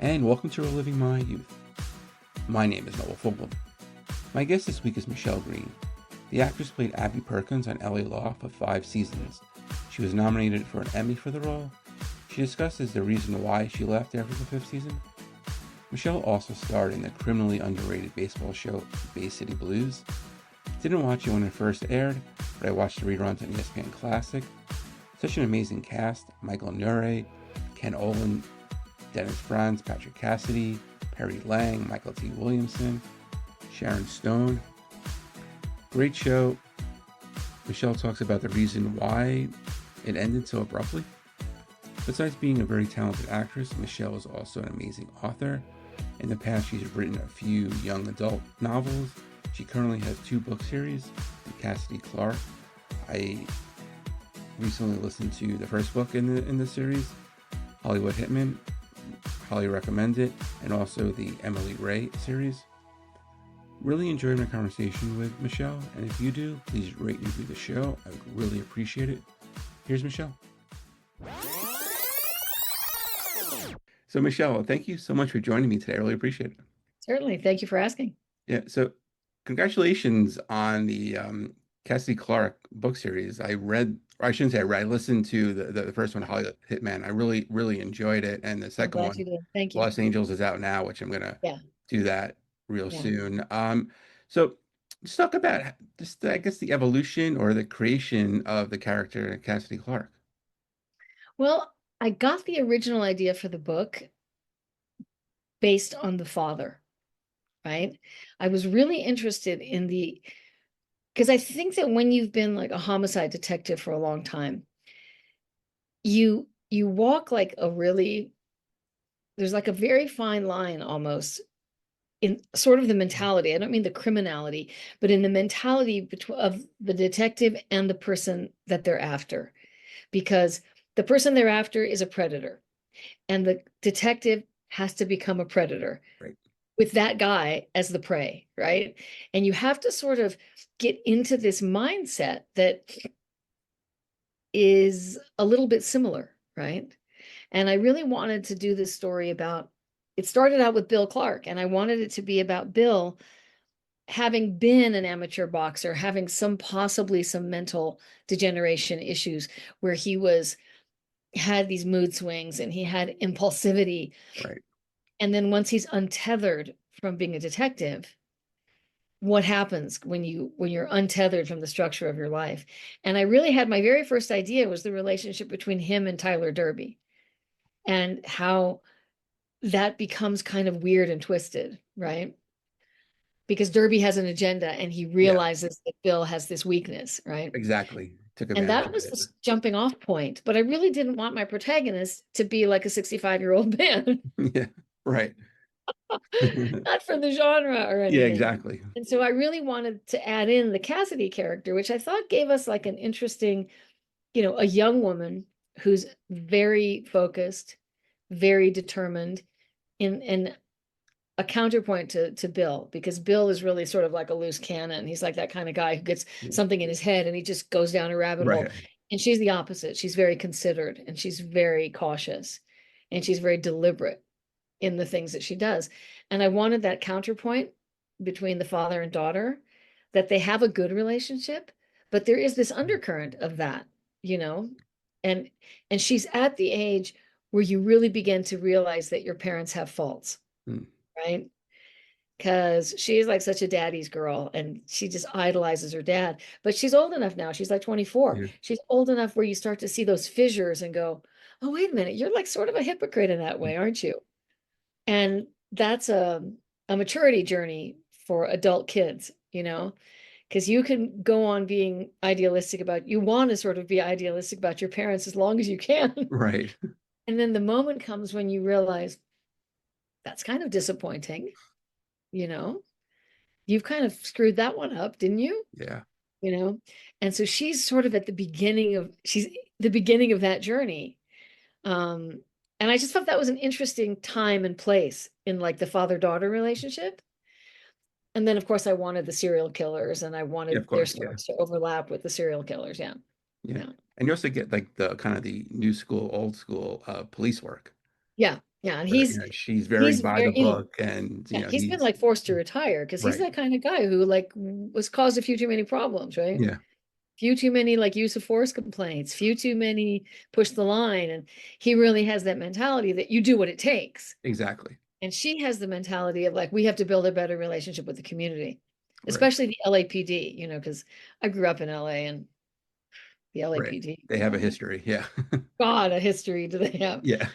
and welcome to Reliving My Youth. My name is Noel. My guest this week is Michele Greene. The actress played Abby Perkins on LA Law for 5 seasons. She was nominated for an Emmy for the role. She discusses the reason why she left after the 5th season. Michele also starred in the criminally underrated baseball show Bay City Blues. Didn't watch it when it first aired, but I watched the reruns on ESPN Classic. Such an amazing cast: Michael Nure, Ken Olin, Dennis Franz, Patrick Cassidy, Perry Lang, Michael T. Williamson, Sharon Stone. Great show. Michele talks about the reason why it ended so abruptly. Besides being a very talented actress, Michele is also an amazing author. In the past, she's written a few young adult novels. She currently has 2 book series with Cassidy Clarke. I recently listened to the first book in the series, Hollywood Hitman. Highly recommend it, and also the Emily Ray series. Really enjoyed my conversation with Michele, and if you do, please rate and review the show. I would really appreciate it. Here's Michele. So Michele, thank you so much for joining me today. I really appreciate it. Certainly. Thank you for asking. Yeah, so congratulations on the Cassidy Clarke book series. I listened to the first one, Hollywood Hitman. I really enjoyed it. And the I'm second glad one, you did. Thank you. Los Angeles, is out now, which I'm gonna Yeah. do that real Yeah. soon. So let's talk about just, I guess, the evolution or the creation of the character Cassidy Clarke. Well, I got the original idea for the book based on the father, right? I was really interested in because I think that when you've been like a homicide detective for a long time, you walk like there's like a very fine line almost in sort of the mentality. I don't mean the criminality, but in the mentality of the detective and the person that they're after. Because the person they're after is a predator, and the detective has to become a predator Right. with that guy as the prey, right? And you have to sort of get into this mindset that is a little bit similar, right? And I really wanted to do this story about it. Started out with Bill Clarke, and I wanted it to be about Bill having been an amateur boxer, having possibly some mental degeneration issues where he had these mood swings and he had impulsivity. Right. And then once he's untethered from being a detective, what happens when you're untethered from the structure of your life? And I really had my very first idea was the relationship between him and Tyler Derby, and how that becomes kind of weird and twisted, right? Because Derby has an agenda and he Yeah, realizes that Bill has this weakness, right? exactly. Took And advantage that of was it. the jumping off point. But I really didn't want my protagonist to be like a 65-year-old man, Yeah, right. not for the genre or Yeah, anything. exactly. And so I really wanted to add in the Cassidy character, which I thought gave us like an interesting, a young woman who's very focused, very determined, in a counterpoint to Bill, because Bill is really sort of like a loose cannon. He's like that kind of guy who gets Yeah. something in his head and he just goes down a rabbit hole. Right. And she's the opposite. She's very considered and she's very cautious and she's very deliberate in the things that she does. And I wanted that counterpoint between the father and daughter, that they have a good relationship, but there is this undercurrent of that, you know, and she's at the age where you really begin to realize that your parents have faults, Mm. right? Because she's like such a daddy's girl and she just idolizes her dad. But she's old enough now. She's like 24. Yeah. She's old enough where you start to see those fissures and go, oh, wait a minute, you're like sort of a hypocrite in that way, aren't you? And that's a maturity journey for adult kids, because you can go on being idealistic you want to sort of be idealistic about your parents as long as you can. Right. And then the moment comes when you realize that's kind of disappointing, you know, you've kind of screwed that one up, didn't you? Yeah. You know, and so she's the beginning of that journey. Um, and I just thought that was an interesting time and place in like the father-daughter relationship. And then, of course, I wanted the serial killers and I Yeah, of wanted their course. Yeah. stories to overlap with the serial killers. Yeah. Yeah. Yeah. And you also get like the kind of the new school, old school police work. Yeah. Yeah, and where, she's very he's by the very, book, and yeah, he's been he's like forced to retire because he's right. that kind of guy who like was caused a few too many problems, right? Yeah, Few too many like use of force complaints, few too many push the line. And he really has that mentality that you do what it takes. exactly. And she has the mentality of like, we have to build a better relationship with the community, Right, especially the LAPD, because I grew up in LA and the right. LAPD, They have a history. Yeah. God, a history do they have? Yeah.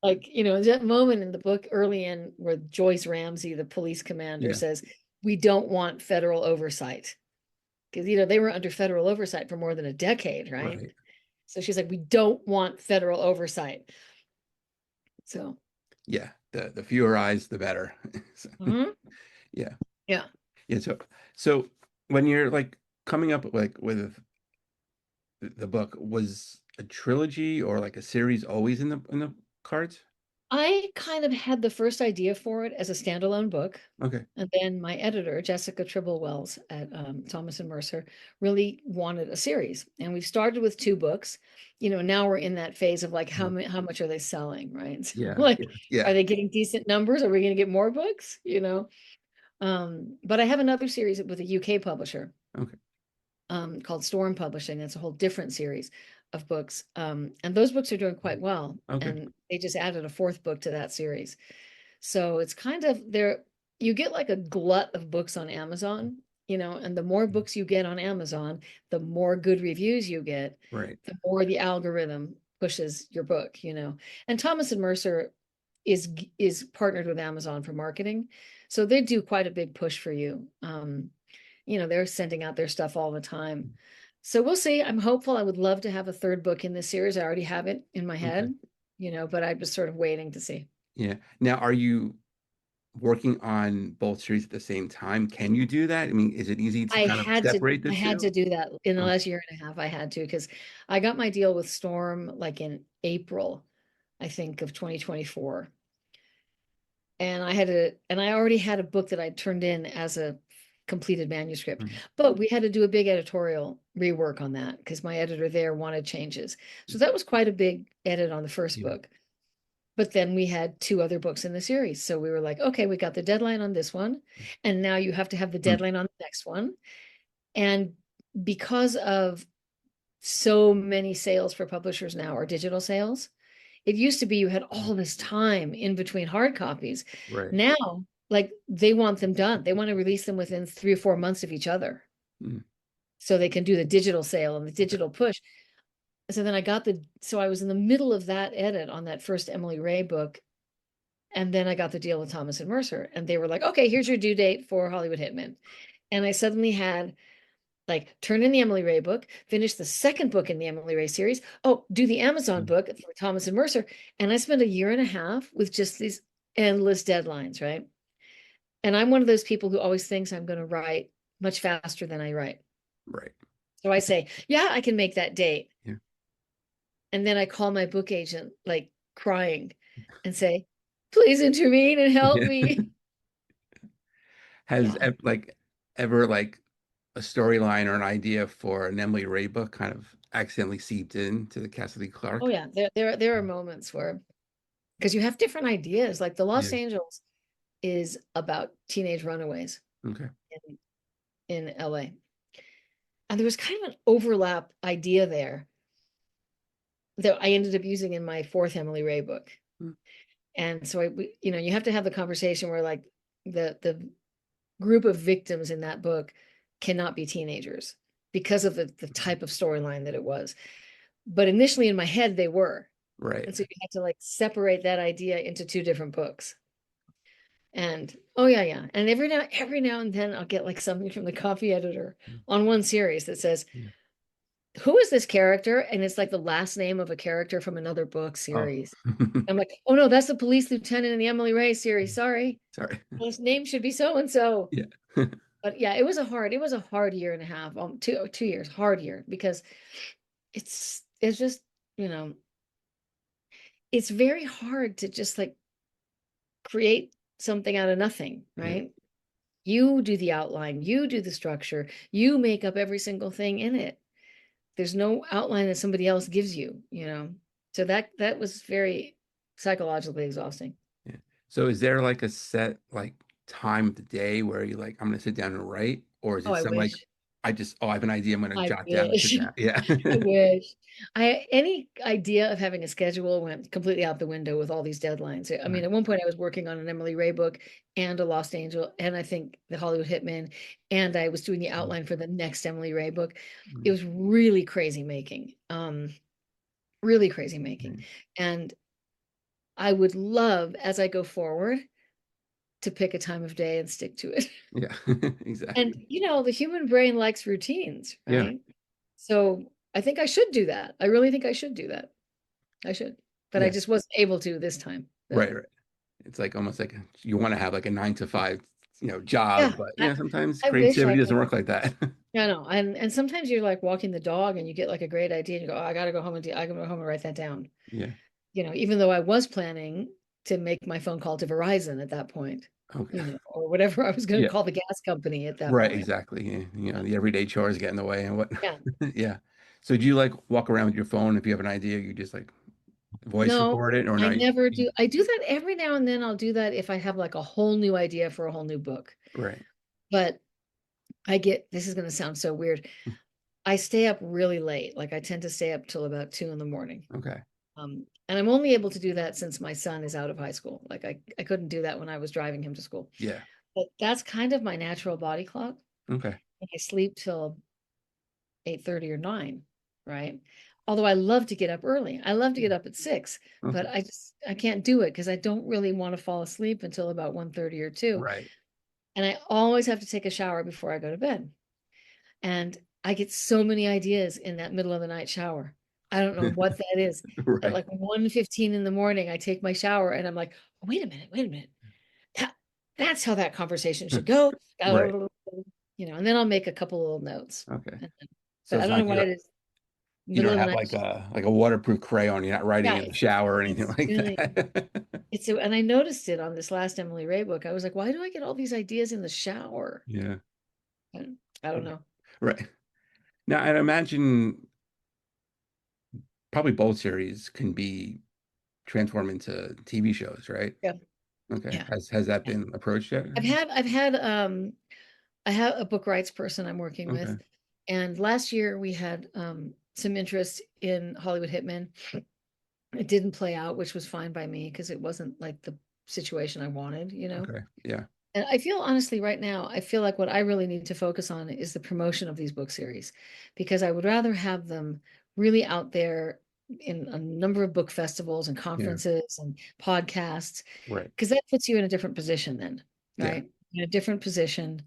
Like, that moment in the book early in where Joyce Ramsey, the police commander, Yeah. says, we don't want federal oversight. Because, they were under federal oversight for more than a decade, right? Right. So she's like, we don't want federal oversight. So, Yeah. The fewer eyes, the better. So, mhm. yeah. Yeah. Yeah. So when you're like coming up with the book, was a trilogy or like a series always in the cards? I kind of had the first idea for it as a standalone book. Okay. And then my editor, Jessica Tribble-Wells at Thomas and Mercer, really wanted a series. And we've started with 2 books. Now we're in that phase of like, Mhm. how much are they selling, right? So, Yeah. like, Yeah. Yeah. are they getting decent numbers? Are we going to get more books? But I have another series with a UK publisher Okay. called Storm Publishing. That's a whole different series of books. And those books are doing quite well. Okay. And they just added a 4th book to that series. So it's kind of there, you get like a glut of books on Amazon, and the more books you get on Amazon, the more good reviews you get, Right. the more the algorithm pushes your book. And Thomas and Mercer is partnered with Amazon for marketing. So they do quite a big push for you. They're sending out their stuff all the time. So we'll see. I'm hopeful. I would love to have a 3rd book in this series. I already have it in my Okay. head, but I'm just sort of waiting to see. Yeah. Now, are you working on both series at the same time? Can you do that? I mean, is it easy to I kind of had to separate the I had two? to do that in the Oh, last year and a half. I had to because I got my deal with Storm like in April, I think, of 2024. And I already had a book that I turned in as a completed manuscript. mhm. But we had to do a big editorial rework on that because my editor there wanted changes. So that was quite a big edit on the first Yeah. book. But then we had 2 other books in the series. So we were like, okay, we got the deadline on this one. And now you have to have the Mm. deadline on the next one. And because of so many sales for publishers now are digital sales, it used to be you had all this time in between hard copies. Right. Now, like they want them done. They want to release them within 3 or 4 months of each other Mm. so they can do the digital sale and the Okay. digital push. So then so I was in the middle of that edit on that first Emily Ray book. And then I got the deal with Thomas and Mercer, and they were like, okay, here's your due date for Hollywood Hitman. And I suddenly had like turn in the Emily Ray book, finish the 2nd book in the Emily Ray series. Oh, do the Amazon Mm. book for Thomas and Mercer. And I spent a year and a half with just these endless deadlines, right? And I'm one of those people who always thinks I'm going to write much faster than I write. Right. So I say, yeah, I can make that date. Yeah. And then I call my book agent, like crying, and say, please intervene and help Yeah. me. Has Yeah. like ever like a storyline or an idea for an Emily Ray book kind of accidentally seeped into the Cassidy Oh Clarke? yeah. There are moments where because you have different ideas. Like the Yeah. Los Angeles is about teenage runaways Okay. in LA. And there was kind of an overlap idea there that I ended up using in my 4th Emily Ray book. Mm. And so you have to have the conversation where like the group of victims in that book cannot be teenagers because of the type of storyline that it was. But initially in my head they were. Right. And so you had to like separate that idea into 2 different books. And oh yeah, yeah. And every now and then I'll get like something from the copy editor Mm. on one series that says, Yeah. who is this character? And it's like the last name of a character from another book Oh. series. I'm like, oh no, that's the police lieutenant in the Emily Ray series. Sorry. Sorry. His name should be so and so. Yeah. But yeah, it was a hard year and a half, 2 years, hard year because it's just, you know, it's very hard to just like create something out of nothing, Yeah. right? You do the outline, you do the structure, you make up every single thing in it. There's no outline that somebody else gives you. So that was very psychologically exhausting. Yeah. So is there like a set like time of the day where you like I'm gonna sit down and write, or is Oh, it I some like wish. I have an idea I'm gonna I jot down and sit wish. down? Yeah. I wish. Any idea of having a schedule went completely out the window with all these deadlines. I mean, Right. at one point I was working on an Emily Ray book and a Lost Angel, and I think the Hollywood Hitman, and I was doing the Mm, outline for the next Emily Ray book. It mm, was really crazy making. Really crazy making. mm. And I would love, as I go forward, to pick a time of day and stick to it. Yeah. And Exactly. the human brain likes routines, Yeah. right? So I think I should do that. I really think I should do that. I should, but I Yeah. just wasn't able to this time. Right, So right. It's like almost like you want to have like a 9 to 5, job, yeah, but I, sometimes I wish I creativity doesn't could. work like that. I know, and sometimes you're like walking the dog and you get like a great idea and you go, oh, I gotta go home and I gotta go home and write that down. Yeah. Even though I was planning to make my phone call to Verizon at that point, Okay. or whatever I was going to Yeah. call the gas company at that Right, point. exactly. Yeah. Yeah. The everyday chores get in the way and what. Yeah. Yeah. So do you like walk around with your phone if you have an idea, you just like voice No, record it or I no? never do. I do that every now and then. I'll do that if I have like a whole new idea for a whole new book. Right. But this is going to sound so weird. I stay up really late. Like I tend to stay up till about 2 in the morning. Okay. And I'm only able to do that since my son is out of high school. Like I couldn't do that when I was driving him to school. Yeah. But that's kind of my natural body clock. Okay. And I sleep till 8:30 or 9, right? Although I love to get up early. I love to get up at 6, but Okay. I can't do it because I don't really want to fall asleep until about 1:30 or 2. Right. And I always have to take a shower before I go to bed. And I get so many ideas in that middle of the night shower. I don't know what that is. At Right. like 1:15 in the morning, I take my shower and I'm like, oh, wait a minute. That, that's how that conversation should go. Right. And then I'll make a couple little notes. Okay. And then- So But I it's don't know not why it is you middle don't of the have night. like a waterproof crayon. You're not writing Yeah, in the shower or anything it's like really that. and I noticed it on this last Emily Ray book. I was like, why do I get all these ideas in the shower? Yeah. I don't know. Right. Now, I'd imagine probably both series can be transformed into TV shows, right? Yeah, Okay. yeah. Has that Yeah. been approached yet? I have a book rights person I'm working with, Okay. and last year we had some interest in Hollywood Hitman. It didn't play out, which was fine by me because it wasn't like the situation I wanted. Okay. Yeah. And I feel honestly right now, I feel like what I really need to focus on is the promotion of these book series because I would rather have them really out there in a number of book festivals and Yeah. conferences and podcasts Right. because that puts you in a different position then, Yeah. right? In a different position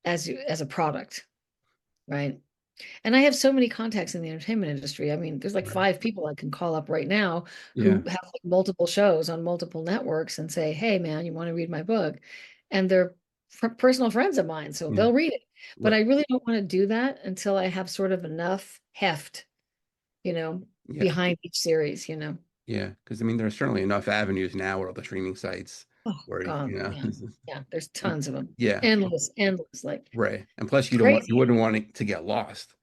as a product, right? And I have so many contacts in the entertainment industry. I mean, there's like Right. 5 people I can call up right now Yeah. who have like multiple shows on multiple networks and say, "Hey, man, you want to read my book?" And they're personal friends of mine, so Yeah. they'll read it. But Right. I really don't want to do that until I have sort of enough heft, Yeah. behind each series. Yeah. Because I mean, there are certainly enough avenues now with all the streaming sites Oh where God, yeah, yeah. There's tons of them, yeah. endless, like Right. And plus, you crazy. wouldn't want it to get lost.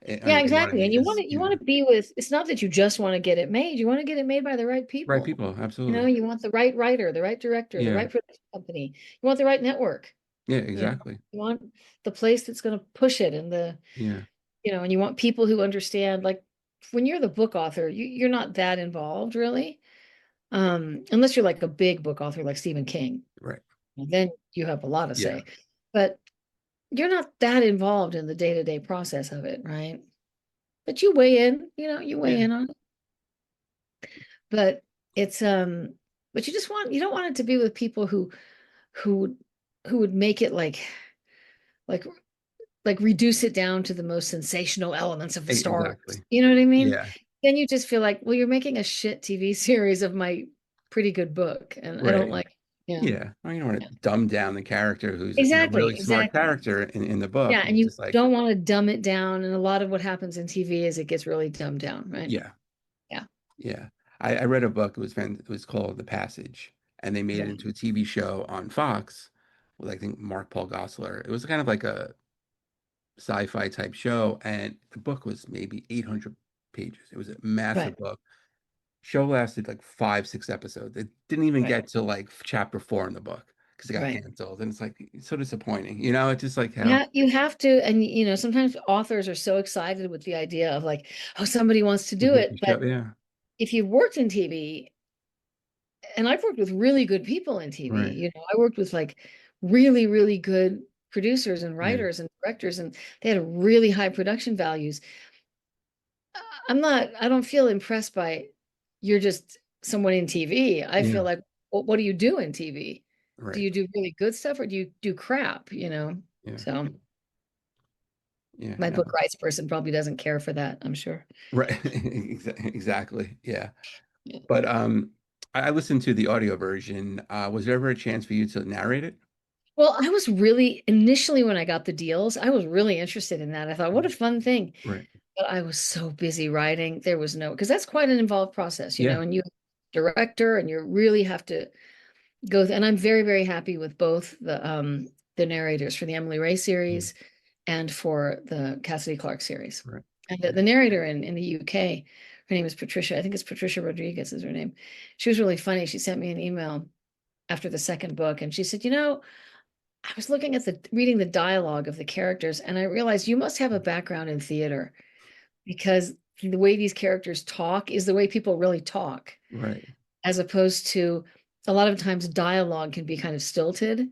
I Yeah, mean, you want to exactly. And you want use, to you want to be with, it's not that you just want to get it made. You want to get it made by the right right people. people. Absolutely. You want the right writer, the right director, the Yeah. right production company. You want the right network. Yeah. You know, Exactly. you want the place that's going to push it Yeah. and you want people who understand, like when you're the book author, you're not that involved really. Unless you're like a big book author like Stephen King. Right. And then you have a lot to Yeah. say. But you're not that involved in the day-to-day process of it, right? But you weigh in, you weigh Yeah. in on it. But it's but you don't want it to be with people who who would make it like reduce it down to the most sensational elements of the story. Exactly. You know what I mean? Yeah. Then you just feel like, well, you're making a shit TV series of my pretty good book. And I don't Right. like, yeah. Yeah. I mean, you don't want Yeah. to dumb down the character who's a Exactly, really smart exactly. character in the book. Yeah, And and it's you just like, don't want to dumb it down. And a lot of what happens in TV is it gets really dumbed down, right? yeah. Yeah. Yeah. I read a book. It was called The Passage, and they made it Yeah. into a TV show on Fox with I think Mark Paul Gosselaar. It was kind of like a sci-fi type show, and the book was maybe 800 pages. It was a massive Right. book. show lasted like 5, 6 episodes. It didn't even Right. get to like chapter 4 in the book because it got Right. canceled. And it's like it's so disappointing. You know, it's just like how Yeah, you have to, and sometimes authors are so excited with the idea of like, oh, somebody wants to we do get the it. show. But Yeah. if you've worked in TV, and I've worked with really good people in TV, Right. I worked with like really, really good producers and Yeah. writers and directors, and they had really high production values. I don't feel impressed by you're just someone in TV. I feel Yeah. like, what do you do in TV? Do Right. you do really good stuff or do you do crap, Yeah. So Yeah. my No. book rights person probably doesn't care for that, I'm sure. Right. Exactly. Yeah. Yeah. But I listened to the audio version. Was there ever a chance for you to narrate it? Well, I was really initially when I got the deals, I was really interested in that. I thought, what a fun thing. Right. But I was so busy writing. There was no, because that's quite an involved process, Yeah. and you director and you really have to and I'm very, very happy with both the narrators for the Emily Ray Mm. series and for the Cassidy Clarke series. Right. And the narrator in the UK, her name is Patricia. I think it's Patricia Rodriguez is her name. She was really funny. She sent me an email after the second book and she said, I was looking at reading the dialogue of the characters and I realized you must have a background in theater because the way these characters talk is the way people really talk, Right. as opposed to a lot of times dialogue can be kind of stilted.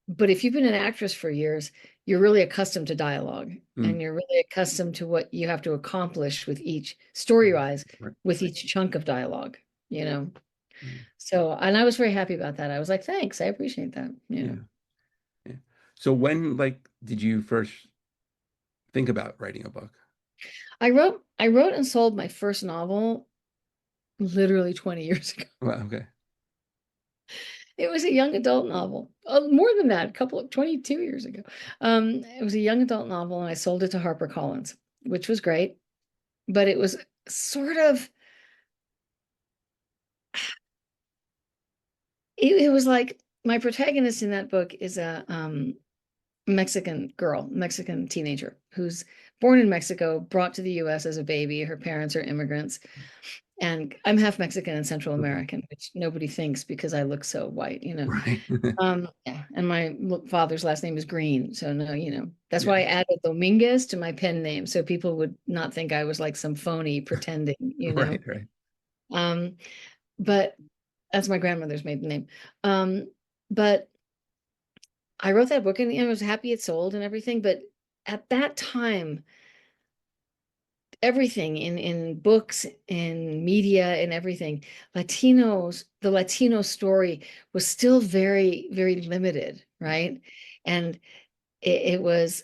But if you've been an actress for years, you're really accustomed to dialogue Mm. and you're really accustomed to what you have to accomplish with each story-wise, Right. with each chunk of dialogue, you know. Mm. So, and I was very happy about that. I was like, thanks, I appreciate that. Yeah. Yeah. So when like did you first think about writing a book? I wrote and sold my first novel literally 20 years ago. Well, okay. It was a young adult novel. More than that, a couple of 22 years ago. It was a young adult novel, and I sold it to Harper Collins, which was great. But it was sort of, it was like my protagonist in that book is a Mexican girl, Mexican teenager who's born in Mexico, brought to the US as a baby. Her parents are immigrants. And I'm half Mexican and Central Okay. American, which nobody thinks because I look so white. Right. Yeah, and my father's last name is Green, so no, that's Yeah. why I added Dominguez to my pen name, so people would not think I was like some phony pretending. Right. Right. Um, but that's my grandmother's maiden name. But I wrote that book and I was happy it sold and everything, but at that time, everything in books, in media, and everything, the Latino story was still very, very limited, right? And it was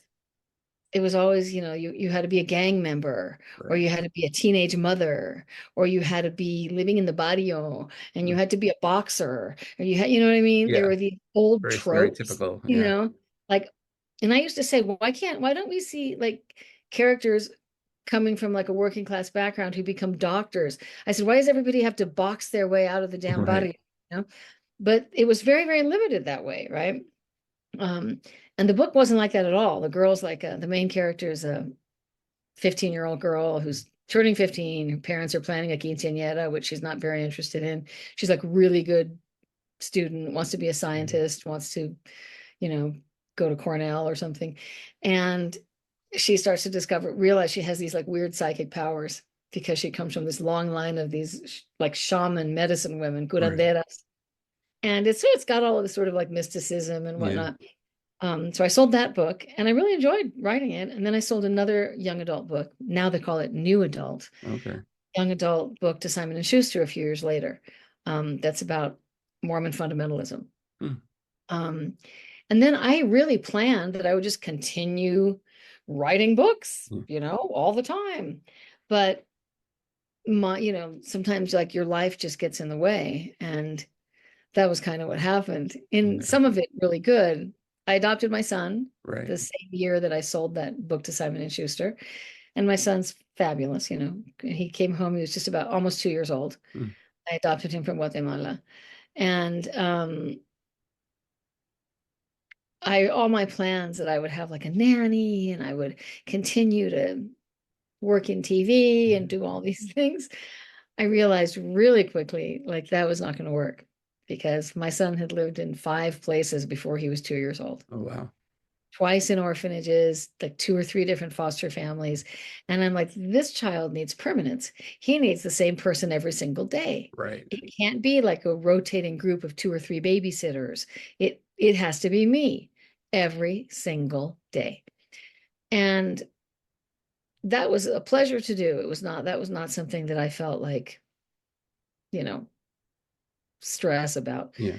always, you had to be a gang member, or Right. you had to be a teenage mother, or you had to be living in the barrio, and you Mm. had to be a boxer, or you know what I mean? There Yeah. were these old Very tropes, stereotypical. Yeah. like, and I used to say, why don't we see like characters coming from like a working class background who become doctors? I said, why does everybody have to box their way out of the damn Right. barrio? You know? But it was very, very limited that way, right? Um, and the book wasn't like that at all. The girl's like the main character is a 15-year-old girl who's turning 15. Her parents are planning a quinceañera, which she's not very interested in. She's like really good student, wants to be a Mhm. scientist, wants to, you know, go to Cornell or something. And she starts to realize she has these like weird psychic powers because she comes from this long line of these like shaman medicine women, Right. curanderas. And it's got all of this sort of like mysticism and Yeah. whatnot. So I sold that book and I really enjoyed writing it. And then I sold another young adult book. Now they call it new adult, Okay. young adult book to Simon and Schuster a few years later. That's about Mormon fundamentalism. Hmm. Um, and then I really planned that I would just continue writing books, Yeah. all the time. But sometimes like your life just gets in the way. And that was kind of what happened. In Yeah. some of it really good. I adopted my son Right. the same year that I sold that book to Simon and Schuster. And my son's fabulous. He came home, he was just about almost 2 years old. Hmm. I adopted him from Guatemala. And all my plans that I would have like a nanny and I would continue to work in TV and do all these things. I realized really quickly, like that was not going to work because my son had lived in 5 places before he was 2 years old, Oh wow. twice in orphanages, like 2 or 3 different foster families. And I'm like, this child needs permanence. He needs the same person every single day. Right. It can't be like a rotating group of 2 or 3 babysitters. It has to be me every single day. And that was a pleasure to do. That was not something that I felt like, you know, stress about. Yeah.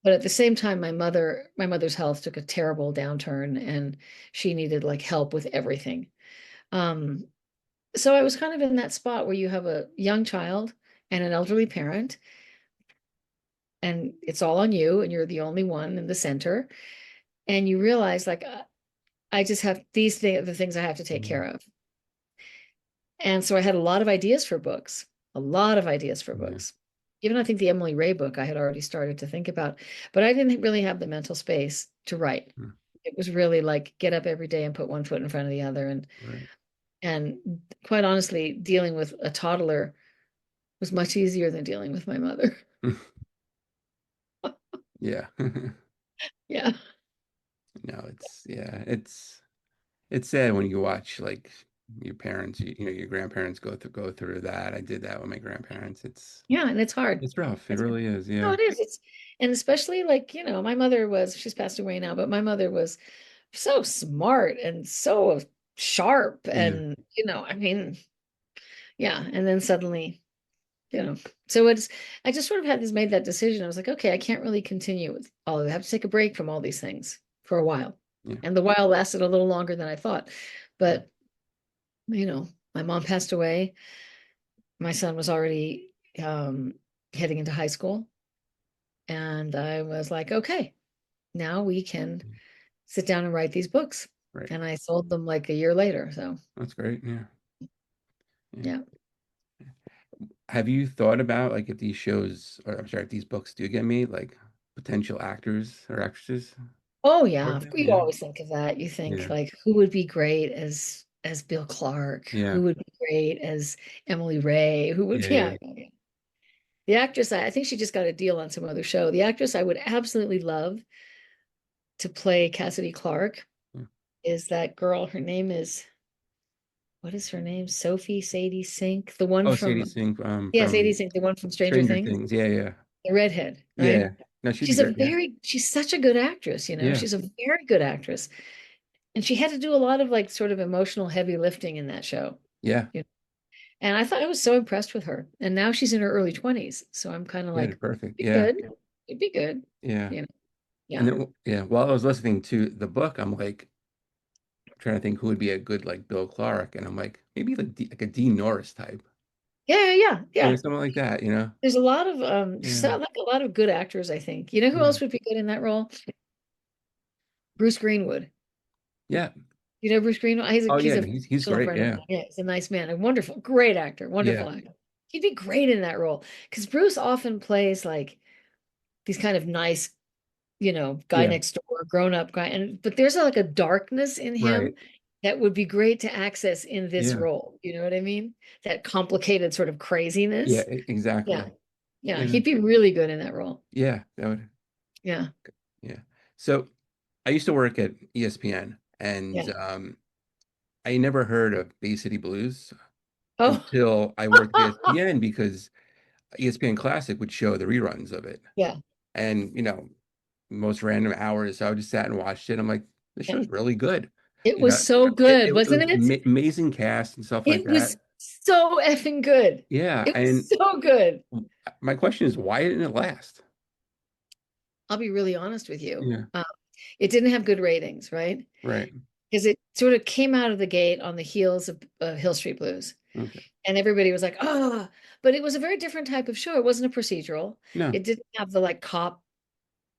But at the same time, my mother's health took a terrible downturn and she needed like help with everything. Um, so I was kind of in that spot where you have a young child and an elderly parent, and it's all on you, and you're the only one in the center. And you realize, like, I just have these things, the things I have to take care Mhm. of. And so I had a lot of ideas for books, a lot of ideas for Yeah. books. Even I think the Emily Ray book I had already started to think about, but I didn't really have the mental space to write. Mm. It was really like get up every day and put one foot in front of the other. Right. And quite honestly, dealing with a toddler was much easier than dealing with my mother. Yeah. Yeah. No, it's sad when you watch like your parents, your grandparents go through that. I did that with my grandparents. Yeah, and it's hard. It's rough. It It's really is. no, Yeah. it is. It's and especially like, my mother was, she's passed away now, but my mother was so smart and so sharp Yeah. and I mean, yeah, and then suddenly, so it's I just sort of had this made that decision. I was like, okay, I can't really continue with all of it. I have to take a break from all these things for a while. Yeah. And the while lasted a little longer than I thought. But, my mom passed away. My son was already heading into high school. And I was like, okay, now we can Yeah. sit down and write these books. Right. And I sold them like a year later. So, That's great. Yeah. Yeah. yeah. Have you thought about like if these shows, or I'm sorry, if these books do get made, like potential actors or actresses Oh for yeah, them? you Yeah. always think of that. You think Yeah. like who would be great as Bill Clark? Yeah. Who would be great as Emily Ray? Who would Yeah. Yeah. yeah. Yeah. The actress, I think she just got a deal on some other show. The actress I would absolutely love to play Cassidy Clarke Yeah. is that girl. Her name is, what is her name? Sophie Sadie Sink, the one Oh, Sadie from, Sink yeah, Sadie from Sink, the one from Stranger Stranger Things, Things. Yeah. Yeah. the redhead, right? Yeah. No, she'd be great. Yeah. She's such a good actress, Yeah. she's a very good actress. And she had to do a lot of like sort of emotional heavy lifting in that show. Yeah. you know. And I thought I was so impressed with her. And now she's in her early 20s. So I'm kind of Yeah. like, Perfect. be Yeah. good. It'd be good. Yeah. You know, And yeah. then, yeah, while I was listening to the book, I'm like trying to think who would be a good like Bill Clark, and I'm like maybe like a Dean Norris type, Yeah, yeah, yeah. something like that. There's a lot of just Yeah. like a lot of good actors, I think. You know who Yeah. else would be good in that role? Bruce Greenwood. Yeah. You know Bruce Greenwood? Oh He's yeah, a he's personal great. friend of Yeah. mine. Yeah, he's a nice man, a wonderful, great actor, Yeah. wonderful actor. He'd be great in that role because Bruce often plays like these kind of nice, guy Yeah. next door, grown up guy. And but there's like a darkness in him Right. that would be great to access in this Yeah. role. You know what I mean? That complicated sort of Yeah. craziness. Yeah. Exactly. Yeah. Yeah. He'd be really good in that role. Yeah. That would. Yeah. Yeah. So I used to work at ESPN, and Yeah. I never heard of Bay City Blues Oh, until I worked at ESPN because ESPN Classic would show the reruns of it. yeah. And, most random hours, I would just sat and watched it. I'm like, this Yeah. show's really good. It You know, was so it, good, it, it wasn't was it? amazing cast and stuff like It that. was so effing good. Yeah. It was And so good. my question is, why didn't it last? I'll be really honest with you. Yeah. It didn't have good ratings, right? Right. Because it sort of came out of the gate on the heels of Hill Street Blues. Okay. And everybody was like, oh, but it was a very different type of show. It wasn't a procedural. No. It didn't have the like cop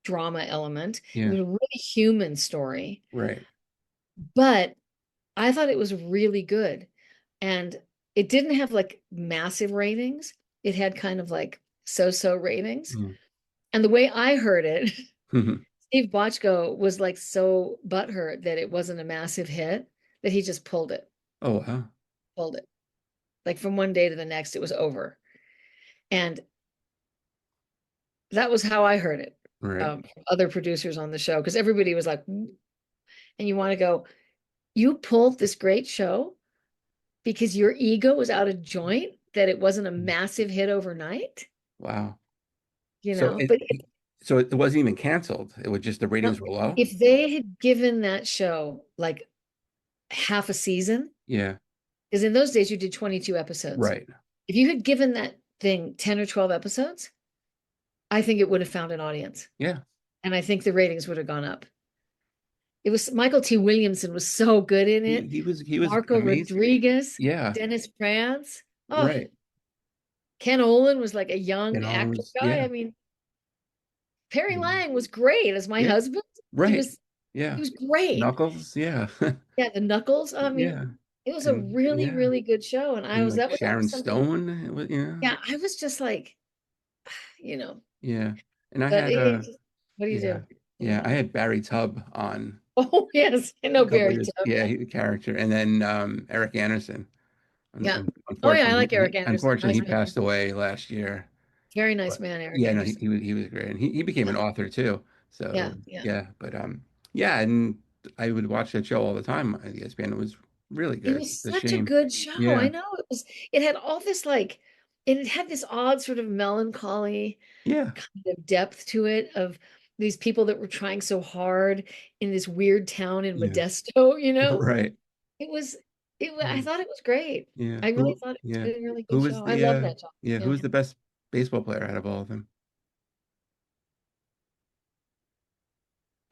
drama element. It Yeah. was a really human story. Right. But I thought it was really good. And it didn't have like massive ratings. It had kind of like so-so ratings. Mm. And the way I heard it, Steve Bochco was like so butthurt that it wasn't a massive hit that he just pulled it, Oh, wow. pulled it. Like from one day to the next, it was over. And that was how I heard it Right. from other producers on the show, because everybody was like, "Mm." And you want to go, you pulled this great show because your ego was out of joint, that it wasn't a massive hit overnight, Wow. you So know. But so it wasn't even canceled. It was just the no, ratings were low. if they had given that show like half a season, Yeah. because in those days you did 22 episodes. Right. If you had given that thing 10 or 12 episodes, I think it would have found an audience. Yeah. And I think the ratings would have gone up. It was Michael T. Williamson was so good in it. He was Marco amazing. Rodriguez, Yeah. Dennis Franz. Oh, Right. Ken Olin was like a young And all actor was guy. yeah. I mean, Perry Mhm. Lang was great as my Yeah. husband. He Right. was he Yeah. was great. Knuckles. Yeah. Yeah, the Knuckles. I mean, Yeah. it was a And really, yeah. really good show. And I And was like that was Sharon always something. Stone. It was, yeah. Yeah, I was just like, you know, Yeah. And I but had what do you yeah. do? Yeah. I had Barry Tubb on Oh, yes, I a know couple of Barry years. Tubb. Yeah, Yeah. he the character. And then Eric Anderson. Yeah. Oh, yeah, I Unfortunately, like Eric Anderson. unfortunately, Nice he man. passed away last year. Very nice But man, Eric yeah, no, Anderson. he was great, and he became Yeah. an author too. Yeah. So Yeah. yeah, but yeah, and I would watch that show all the time on ESPN. It was really It good. was It's a such a shame. good show. I Yeah, know it had all this like, and it had this odd sort of melancholy yeah, kind of depth to it of these people that were trying so hard in this weird town in yeah. Modesto, you know? Right. It was I Yeah. thought it was great. Yeah. I really Who? thought it Yeah. was a really Who good was show. I the? love that show. Yeah. Who Yeah. was the best baseball player out of all of them?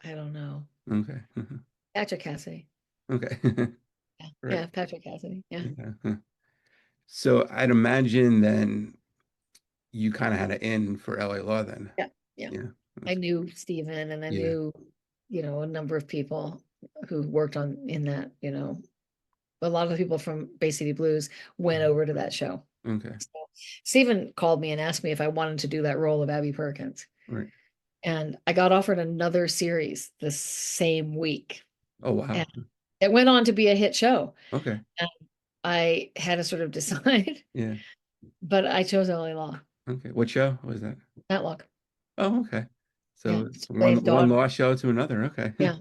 I don't know. Okay. Patrick Cassidy. Okay. Yeah. Right. Yeah, Patrick Cassidy. Yeah. Yeah. So I'd imagine then you kind of had an in for LA Law then. Yeah. Yeah. Yeah. I knew Steven and I Yeah. knew, a number of people who worked on in that, a lot of the people from Bay City Blues went over to that show. Okay. So Steven called me and asked me if I wanted to do that role of Abby Perkins. Right. And I got offered another series the same week. Oh And wow. it went on to be a hit show. Okay. And I had to sort of decide, Yeah. but I chose LA Law. Okay. What show was that? Matlock. Oh, okay. Yeah. So it's To play his one daughter. law show to another. Okay. Yeah.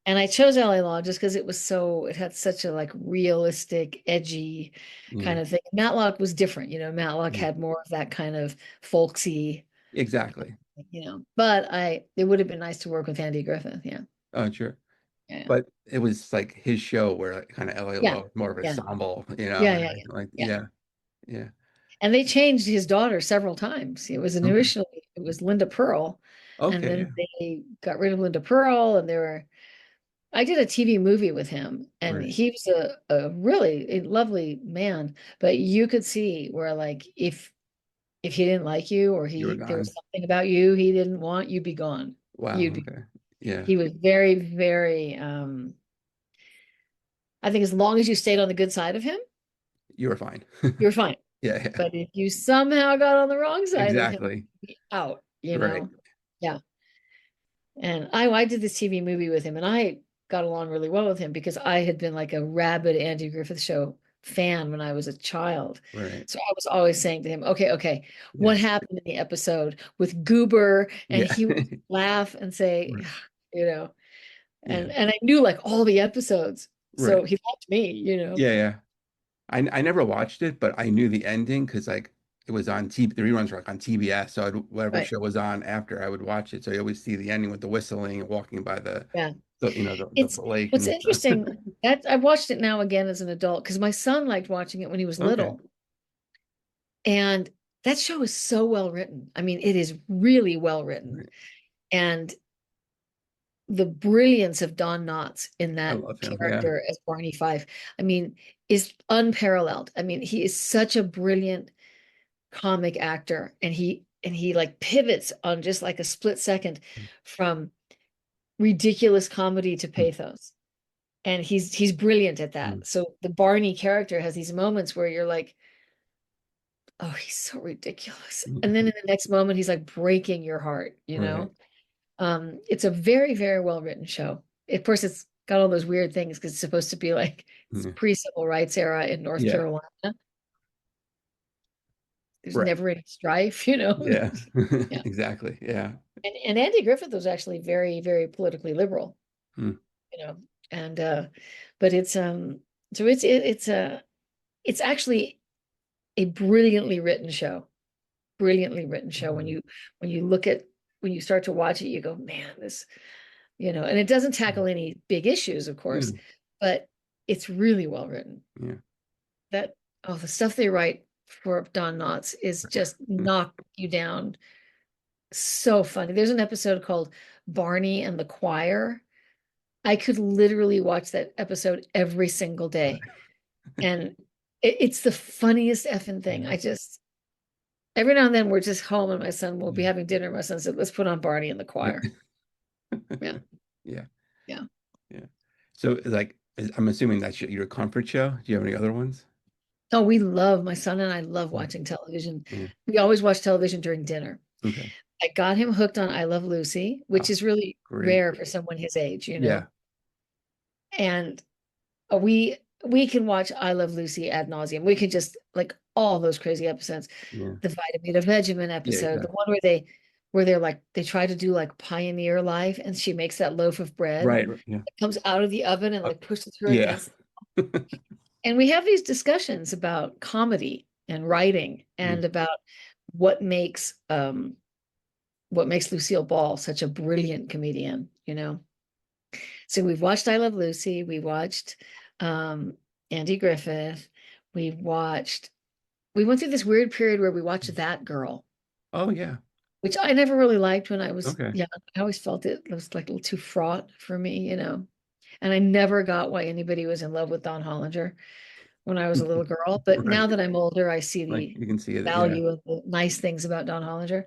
And I chose LA Law just because it had such a like realistic, edgy Yeah. kind of thing. Matlock was different, Matlock Yeah. had more of that kind of folksy, Exactly. but it would have been nice to work with Andy Griffith. Yeah. Oh, sure. Yeah. But it was like his show where like, kind of LA Yeah. Law more of a Yeah. ensemble, Yeah. Yeah. like Yeah. yeah. Yeah. And they changed his daughter several times. It was Okay. initially it was Linda Pearl, and Okay. then Yeah. they got rid of Linda Pearl, and I did a TV movie with him, and Right. he was a really lovely man, but you could see where like if he didn't like you or You were there was gone. something about you he didn't want, you'd be gone. Wow. You'd be Okay. Yeah. He was very, very I think as long as you stayed on the good side of him, You were fine. you're fine. Yeah. Yeah. But if you somehow got on the wrong side of him, Exactly. you'd be out. Right. Yeah. And I did this TV movie with him and I got along really well with him because I had been like a rabid Andy Griffith Show fan when I was a child. Right. So I was always saying to him, okay, Yeah. what happened in the episode with Goober? And Yeah. he would laugh and say, Right. you know, Yeah. and I knew like all the episodes. So Right. he loved me. Yeah. Yeah. I never watched it, but I knew the ending because like it was on TV. The reruns were like on TBS, so whatever Right. show was on after, I would watch it. So you always see the ending with the whistling and walking by Yeah. the It's lake what's and stuff. interesting that I watched it now again as an adult because my son liked watching it when he was Okay. little. And that show is so well written. I mean, it is really well written. Right. And the brilliance of Don Knotts in I that love him. Yeah. character as Barney Fife, I mean, is unparalleled. I mean, he is such a brilliant comic actor and he like pivots on just like a split second from ridiculous comedy to pathos. And he's brilliant at Mm. that. So the Barney character has these moments where you're like, oh, he's so ridiculous. And then in the next moment, he's like breaking your heart. Right. It's a very, very well written show. Of course, it's got all those weird things because it's supposed to be like it's Yeah. pre-civil rights era in North Yeah. Carolina. There's Right. never any strife, you know. Yeah. Yeah. Exactly. Yeah. And Andy Griffith was actually very, very politically liberal, Hmm. you know. And but so it's actually a brilliantly written show. Brilliantly written show. When you look at when you start to watch it, you go, man, this, you know, and it doesn't tackle any big issues, of course, Yeah. but it's really well written. Yeah. That the stuff they write for Don Knotts is just knock you down. So funny. There's an episode called Barney and the Choir. I could literally watch that episode every single day. And it's the funniest effing thing. I just, every now and then we're just home and my son will be Yeah. having dinner. My son said, let's put on Barney and the Yeah. Choir. Yeah. Yeah. Yeah. Yeah. So like I'm assuming that's your comfort show. Do you have any other ones? Oh, my son and I love Mm. watching television. Yeah. We always watch television during dinner. Okay. I got him hooked on I Love Lucy, which Oh, is really great. rare for someone his age, you know. Yeah. And we can watch I Love Lucy ad nauseum. We can just like all those crazy episodes. Yeah. The Vitamin Vegemin Yeah, episode, the exactly. one where they're like they try to do like pioneer life and she makes that loaf of bread Right. Yeah. that comes out of the oven and Uh, like pushes her yeah. against. And we have these discussions about comedy and writing Yeah. and about what makes what makes Lucille Ball such a brilliant comedian, you know. So we've watched I Love Lucy, we watched um Andy Griffith, we went through this weird period where we watched That Girl, Oh yeah. which I never really liked when I was Okay. young. I always felt it was like a little too fraught for me, you know. And I never got why anybody was in love with Don Hollinger when I was a little girl. But Right. now that I'm older, I see Like the you can see it. Yeah. value of the nice things about Don Hollinger.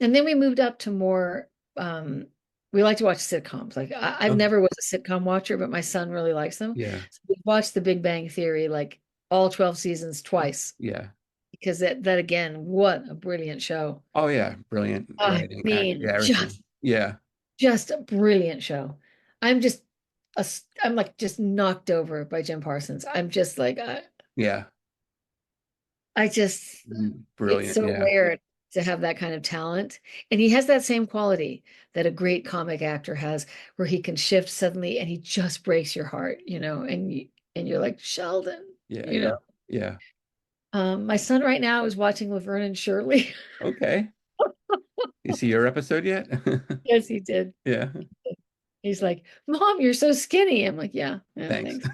And then we moved up to more, we like to watch sitcoms. Like I've Okay. never was a sitcom watcher, but my son really likes them. Yeah. So we watched The Big Bang Theory like all 12 seasons twice Yeah. because that again, what a brilliant show. Oh yeah. Brilliant I writing, yeah, mean, everything. Yeah. just a brilliant show. I'm just I'm like just knocked over by Jim Parsons. I'm just like Yeah. I just it's Brilliant. so Yeah. rare to have that kind of talent. And he has that same quality that a great comic actor has, where he can shift suddenly and he just breaks your heart, you know, and you're like, Sheldon, Yeah. you Yeah. know. Yeah. My son right now is watching Laverne and Shirley. Okay. You see your episode yet? Yes, he did. Yeah. He's like, Mom, you're so skinny. I'm like, yeah, yeah, Thanks. thanks.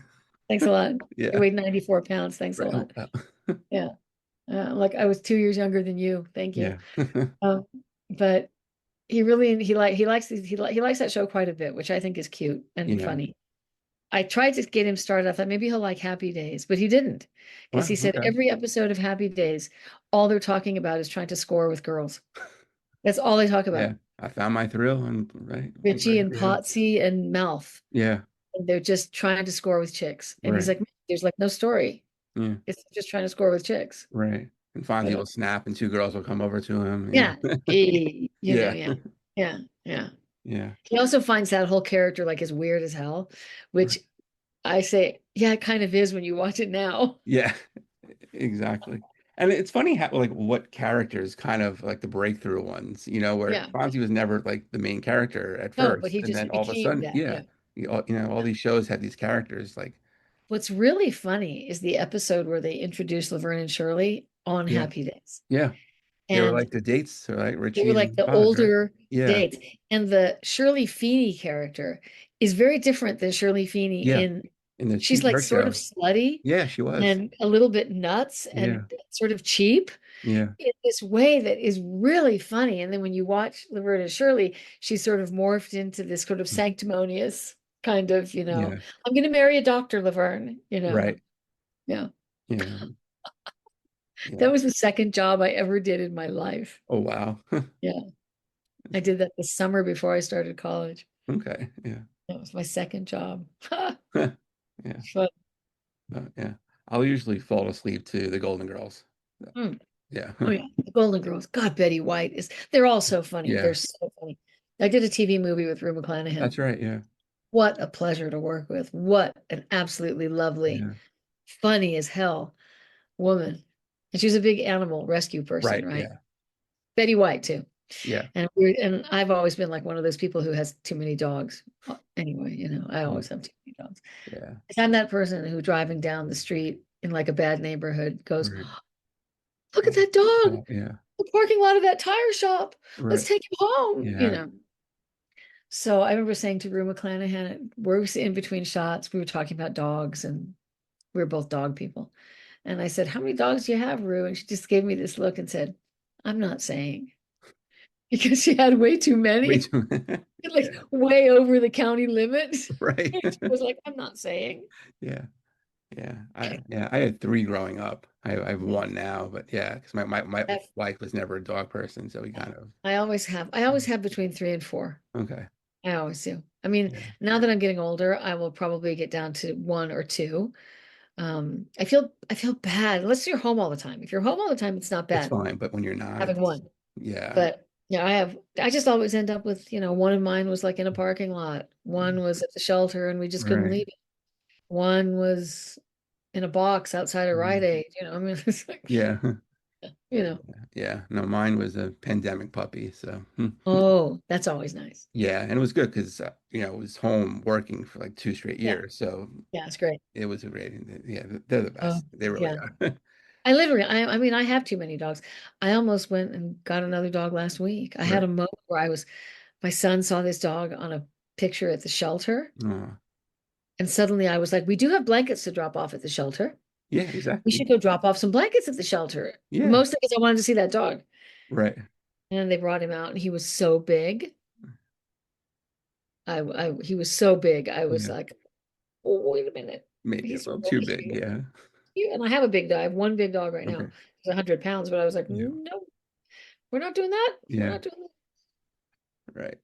Thanks a lot. I Yeah. weighed 94 pounds. Thanks a Right. Oh, lot. wow. Yeah. Like I was 2 years younger than you. Thank you. Yeah. Um, but he likes that show quite a bit, which I think is cute and Yeah. funny. I tried to get him started. I thought maybe he'll like Happy Days, but he didn't, because Wow. he said Okay. every episode of Happy Days, all they're talking about is trying to score with girls. That's all they talk Yeah. about. I found my thrill and right. Richie and Yeah. Potsy and Mouth. Yeah. And they're just trying to score with chicks. And he's Right. like, there's like no story. Yeah. It's just trying to score with chicks. Right. And finally But he'll snap and two girls will come over to him. yeah, Yeah. you know, Yeah. yeah, yeah, yeah. Yeah. He also finds that whole character like as weird as hell, which I say, yeah, it kind of is when you watch it now. Yeah. Exactly. And it's funny how like what characters kind of like the breakthrough ones, where Yeah. Fonzie was never like the main character at No, but first, he and just then all of a became sudden, that. yeah, Yeah. all these shows had these characters like, What's really funny is the episode where they introduced Laverne and Shirley on yeah, Happy Days. yeah, they were And like the dates, or like they Richie were like and the Bud, right? older Yeah, dates. And the Shirley Feeney character is very different than Shirley Feeney yeah, in in the she's cheap like drug sort of show. slutty Yeah, she was. and a little bit nuts Yeah, and sort of cheap yeah, in this way that is really funny. And then when you watch Laverne and Shirley, she's sort of morphed into this sort of sanctimonious kind of, yeah, I'm going to marry a doctor, Laverne, right. Yeah. Yeah, That yeah. was the second job I ever did in my life. Oh wow. Yeah. I did that the summer before I started college. Okay. Yeah. That was my second job. Yeah. But Yeah. I'll usually fall asleep to the Golden Girls. hmm. Yeah. Oh yeah, the Golden Girls. God, Betty White they're all so funny. Yeah. They're so funny. I did a TV movie with Rue McClanahan. That's right. Yeah. What a pleasure to work with. What an absolutely lovely, Yeah. funny as hell woman. And she was a big animal rescue person, Right. right? Yeah. Betty White too. Yeah. And I've always been like one of those people who has too many dogs. Anyway, I Yeah. always have too many dogs. Yeah. 'Cause I'm that person who driving down the street in like a bad neighborhood goes, Right. look at that dog, Yeah. the parking lot of that tire shop. Let's Right. take him home. Yeah. So I remember saying to Rue McClanahan, we're in between shots, we were talking about dogs and we were both dog people. And I said, how many dogs do you have, Rue? And she just gave me this look and said, I'm not saying. Because she had way too Way many, too. like way over the county limit. Right. She was like, I'm not saying. Yeah. I had three growing up. I have one now, but yeah, because my wife was never a dog person, so we kind of. I always have between 3 and 4. Okay. I always do. I mean, Yeah. now that I'm getting older, I will probably get down to 1 or 2. I feel bad. Unless you're home all the time. If you're home all the time, it's not It's bad fine, but when you're not, having it's one. yeah. But yeah, I just always end up with, one of mine was like in a parking lot. One was at the shelter and we just couldn't Right. leave it. One was in a box outside of Rite Mm. Aid. I mean, it's like, Yeah. you know, Yeah. No, mine was a pandemic puppy, so oh, that's always nice. yeah, and it was good because I was home working for like 2 straight Yeah. years, so Yeah, it's great. it was a great. Yeah, they're the Oh, best. They really yeah. are. I mean, I have too many dogs. I almost went and got another dog last week. I had Right. a moment where my son saw this dog on a picture at the shelter. Oh, And suddenly I was like, we do have blankets to drop off at the shelter. yeah, We exactly. should go drop off some blankets at the shelter. Yeah. Mostly because I wanted to see that dog. Right. And they brought him out and he was so big. He was so big. I was Yeah. like, oh, wait a minute. Maybe a He's little too really big. cute. Yeah. And I have a big dog. I have one big dog right now. Okay. He's 100 pounds, but I was like, Yeah. no, we're not doing that. We're Yeah. not doing that. Right.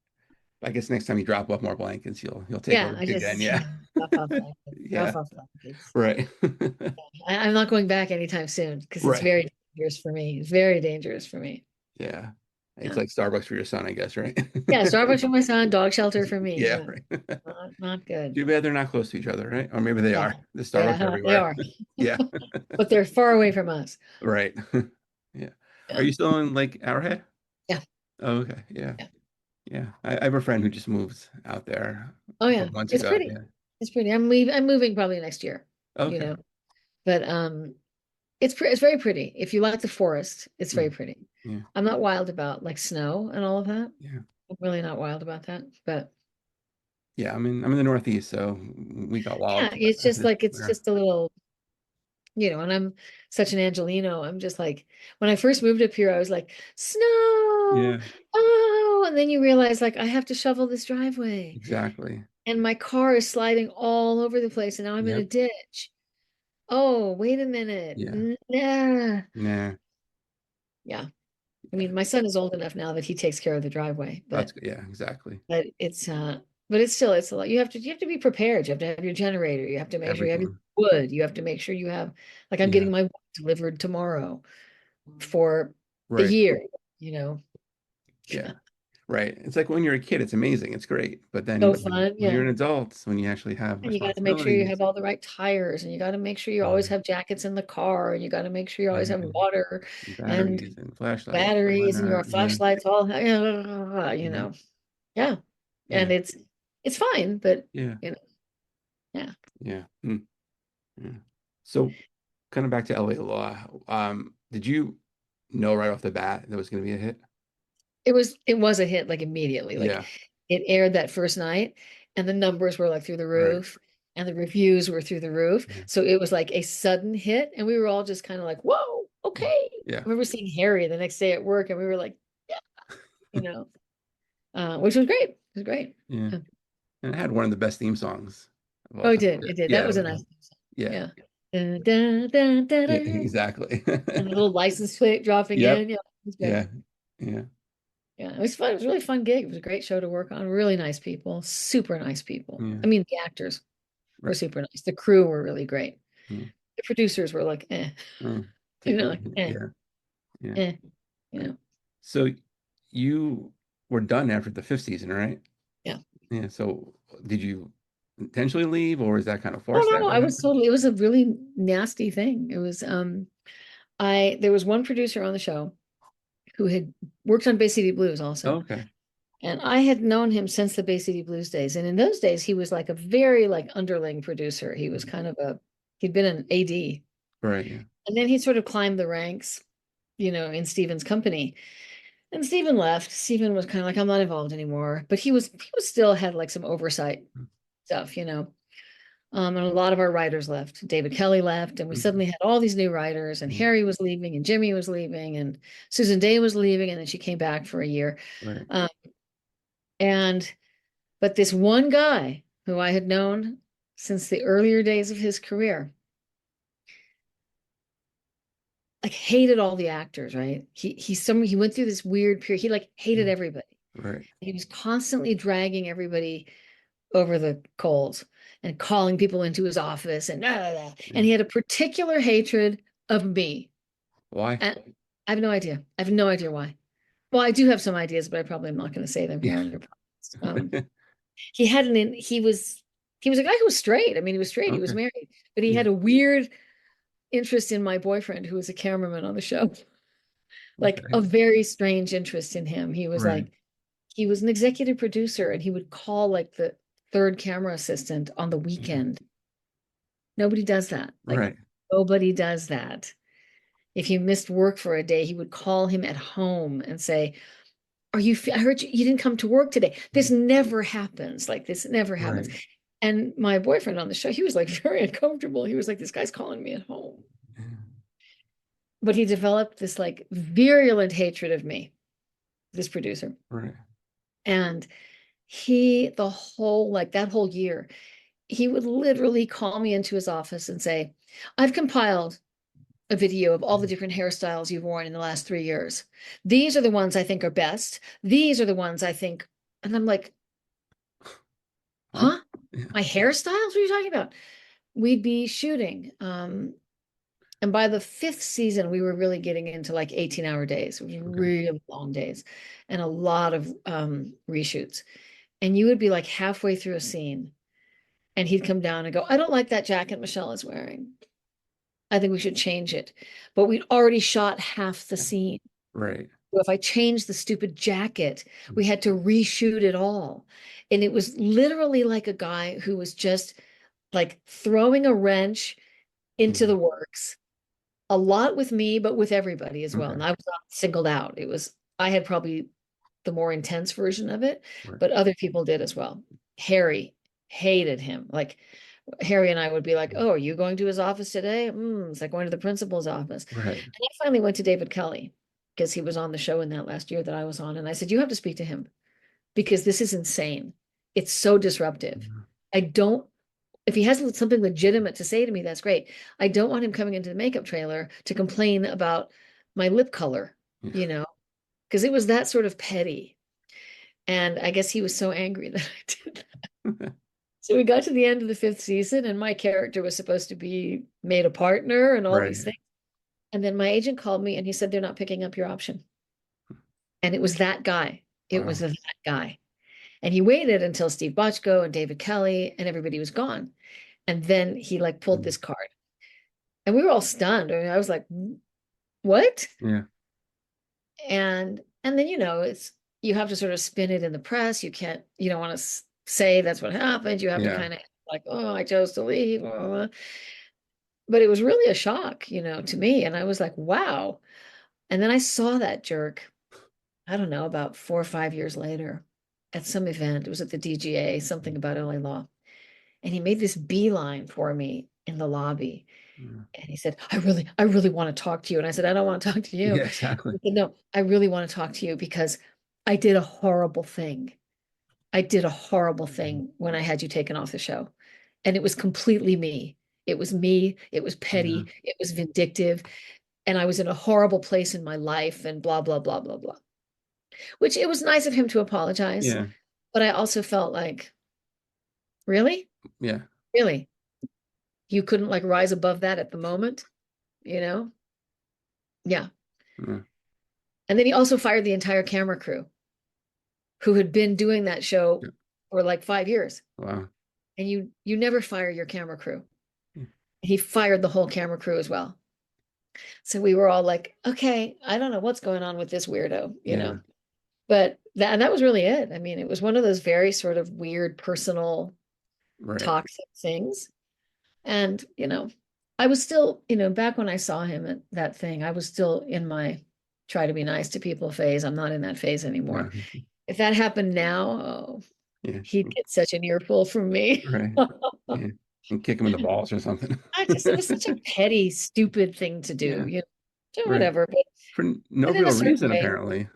I guess next time you drop off more blankets, you'll take a Yeah, look I again. just Yeah. drop off blankets, drop Yeah. off blankets. Right. I'm not going back anytime soon because it's Right. very dangerous for me. It's very dangerous for me. Yeah. It's Yeah. like Starbucks for your son, I guess, right? Yeah, Starbucks for my son, dog shelter for me. Yeah, Yeah, right. not good. Too bad they're not close to each other, right? Or maybe they Yeah, are. There's Starbucks yeah, they everywhere. are, Yeah. but they're far away from us. Right. Yeah. Are Yeah, you still in like Arrowhead? yeah, Oh, okay. Yeah. yeah. Yeah. I have a friend who just moved out there Oh a yeah, couple months it's ago. pretty. Yeah. It's pretty. I'm moving probably next year. You Okay. know, but it's very pretty. If you like the forest, it's very Mm. pretty. Yeah. I'm not wild about like snow and all of that. Yeah. I'm really not wild about that. But Yeah. I'm in the Northeast, so we got yeah, wild it's just this like it's winter. just a little, and I'm such an Angelino. I'm just like when I first moved up here, I was like, snow, Yeah, oh, and then you realize like I have to shovel this driveway exactly. and my car is sliding all over the place and now I'm in a Yep. ditch. Oh, wait a minute. Yeah. Nah. Nah. Yeah. I Yeah. mean, my son is old enough now that he takes care of the driveway, That's but good. Yeah, exactly. but it's but it's a lot. You have to be prepared. You have to have your generator. You have to make sure you have your Everything. wood. You have to make sure you have like I'm Yeah. getting my wood delivered tomorrow for a Right. year, you know. Yeah. Right. It's like when you're a kid, it's amazing. It's great. But then So when fun, when you're yeah. an adult, when you actually have And you got to make sure you responsibilities, have all the right tires, and you got to make sure you always yeah, have jackets in the car, and you got to make sure you always have yeah, water and and batteries and flashlights and batteries and your whatnot. Yeah. flashlights, all Yeah. yeah. Yeah. And it's fine, but Yeah. you know, yeah. Yeah. Yeah. So kind of back to LA Law. Did you know right off the bat that was going to be a hit? It was a hit like immediately. Like Yeah. it aired that first night and the numbers were like through the Right. roof and the reviews were through the roof. Yeah. So it was like a sudden hit and we were all just kind of like, whoa, okay. I Yeah. remember seeing Harry the next day at work and we were like, yeah, you know, which was great. It was great. Yeah. Yeah. And it had one of the best theme songs of all Oh, it time. did. It did. Yeah. That was a nice song. Yeah. Yeah. Dun, dun, dun, dun, Yeah. dun. Exactly. And the little license plate dropping Yep. in. Yeah, it was great. Yeah. Yeah. Yeah, it was fun. It was a really fun gig. It was a great show to work on. Really nice people, super nice people. Yeah. I mean, the actors were Right. super nice. The crew were really great. Yeah. The producers were like, Oh, take it. like, Yeah. Yeah. eh, you Right. know. So you were done after the fifth season, right? Yeah. Yeah. So did you intentionally leave, or is that kind of Oh forced no, that? no, What I was happened? totally. It was a really nasty thing. It was There was one producer on the show who had worked on Bay City Blues also. Okay. And I had known him since the Bay City Blues days. And in those days, he was like a very like underling producer. He was kind of he'd been an AD. Right. Yeah. And then he sort of climbed the ranks, in Steven's company. And Steven left. Steven was kind of like, I'm not involved anymore. But he was still had like some oversight stuff. And a lot of our writers left. David Kelly left, and we Mhm. suddenly had all these new writers, and Mhm. Harry was leaving, and Jimmy was leaving, and Susan Day was leaving, and then she came back for a year. Right. Um, and but this one guy who I had known since the earlier days of his career, like hated all the actors, right? He went through this weird period. He like hated Mhm. everybody. Right. He was constantly dragging everybody over the coals and calling people into his office and Yeah. and he had a particular hatred of me. Why? And I have no idea. I have no idea why. Well, I do have some ideas, but I probably am not going to say them here Yeah. on your podcast. He had an in he was a guy who was straight. I mean, he was straight, he was Okay. married, but he Yeah. had a weird interest in my boyfriend who was a cameraman on the show. Like a Okay. very strange interest in him. Right. He was an executive producer and he would call like the third camera assistant on the Yeah. weekend. Nobody does that. Like Right. nobody does that. If you missed work for a day, he would call him at home and say, I heard you didn't come to work today. This never happens. Like this never happens. Right. And my boyfriend on the show, he was like very uncomfortable. He was like, this guy's calling me at home. Yeah. But he developed this like virulent hatred of me, this producer. Right. And that whole year, he would literally call me into his office and say, I've compiled a video of all the different hairstyles you've worn in the last 3 years. These are the ones I think are best. These are the ones I think. And I'm like, Huh? huh? Yeah. My hairstyles? What are you talking about? We'd be shooting. And by the fifth season, we were really getting into like 18-hour days. It was Okay. really long days and a lot of reshoots. And you would be like halfway through a scene and he'd come down and go, I don't like that jacket Michelle is wearing. I think we should change it. But we'd already shot half the scene. Right. So if I changed the stupid jacket, we had to reshoot it all. And it was literally like a guy who was just like throwing a wrench into the Mhm. works, a lot with me, but with everybody as well. Okay. And I was not singled out. I had probably the more intense version of it, Right. but other people did as well. Harry hated him. Like Harry and I would be like, oh, are you going to his office today? It's like going to the principal's office. Right. And I finally went to David Kelly because he was on the show in that last year that I was on. And I said, you have to speak to him because this is insane. It's so disruptive. Mhm. I don't, if he has something legitimate to say to me, that's great. I don't want him coming into the makeup trailer to complain about my lip color, Yeah. because it was that sort of petty. And I guess he was so angry that I did that. So we got to the end of the fifth season, and my character was supposed to be made a partner and all Right. these things. And then my agent called me and he said, they're not picking up your option. And it was that guy. It was Wow. that guy. And he waited until Steve Bochco and David Kelly and everybody was gone. And then he like pulled Mhm. this card. And we were all stunned. I mean, I was like, what? Yeah. And then it's you have to sort of spin it in the press. You don't want to say that's what happened. You have to Yeah. kind of like, oh, I chose to leave. Blah, blah, blah. But it was really a shock, to me. And I was like, wow. And then I saw that jerk, I don't know, about 4 or 5 years later at some event. It was at the DGA, something about LA law. And he made this beeline for me in the lobby. Yeah. And he said, I really want to talk to you. And I said, I don't want to talk to you. Yeah, exactly. He said, no, I really want to talk to you because I did a horrible thing. I did a horrible Mhm. thing when I had you taken off the show. And it was completely me. It was me. It was Yeah. petty. It was vindictive. And I was in a horrible place in my life and blah, blah, blah, blah, blah. Which it was nice of him to apologize. Yeah. But I also felt like, really? Yeah. Really? You couldn't like rise above that at the moment, you know? Yeah. Yeah. And then he also fired the entire camera crew who had been doing that show Yeah. for like 5 years. Wow. And you never fire your camera crew. Yeah. He fired the whole camera crew as well. So we were all like, okay, I don't know what's going on with this weirdo, Yeah. But that was really it. I mean, it was one of those very sort of weird, personal, Right. toxic things. And, I was still, back when I saw him at that thing, I was still in my try to be nice to people phase. I'm not in that phase anymore. No. If that happened now, oh, Yeah. he'd get such an earful from me. Right. Yeah. And kick him in the balls or something. It was such a petty, stupid thing to do, Yeah. so Right. whatever, For no but in real a certain reason, way. apparently.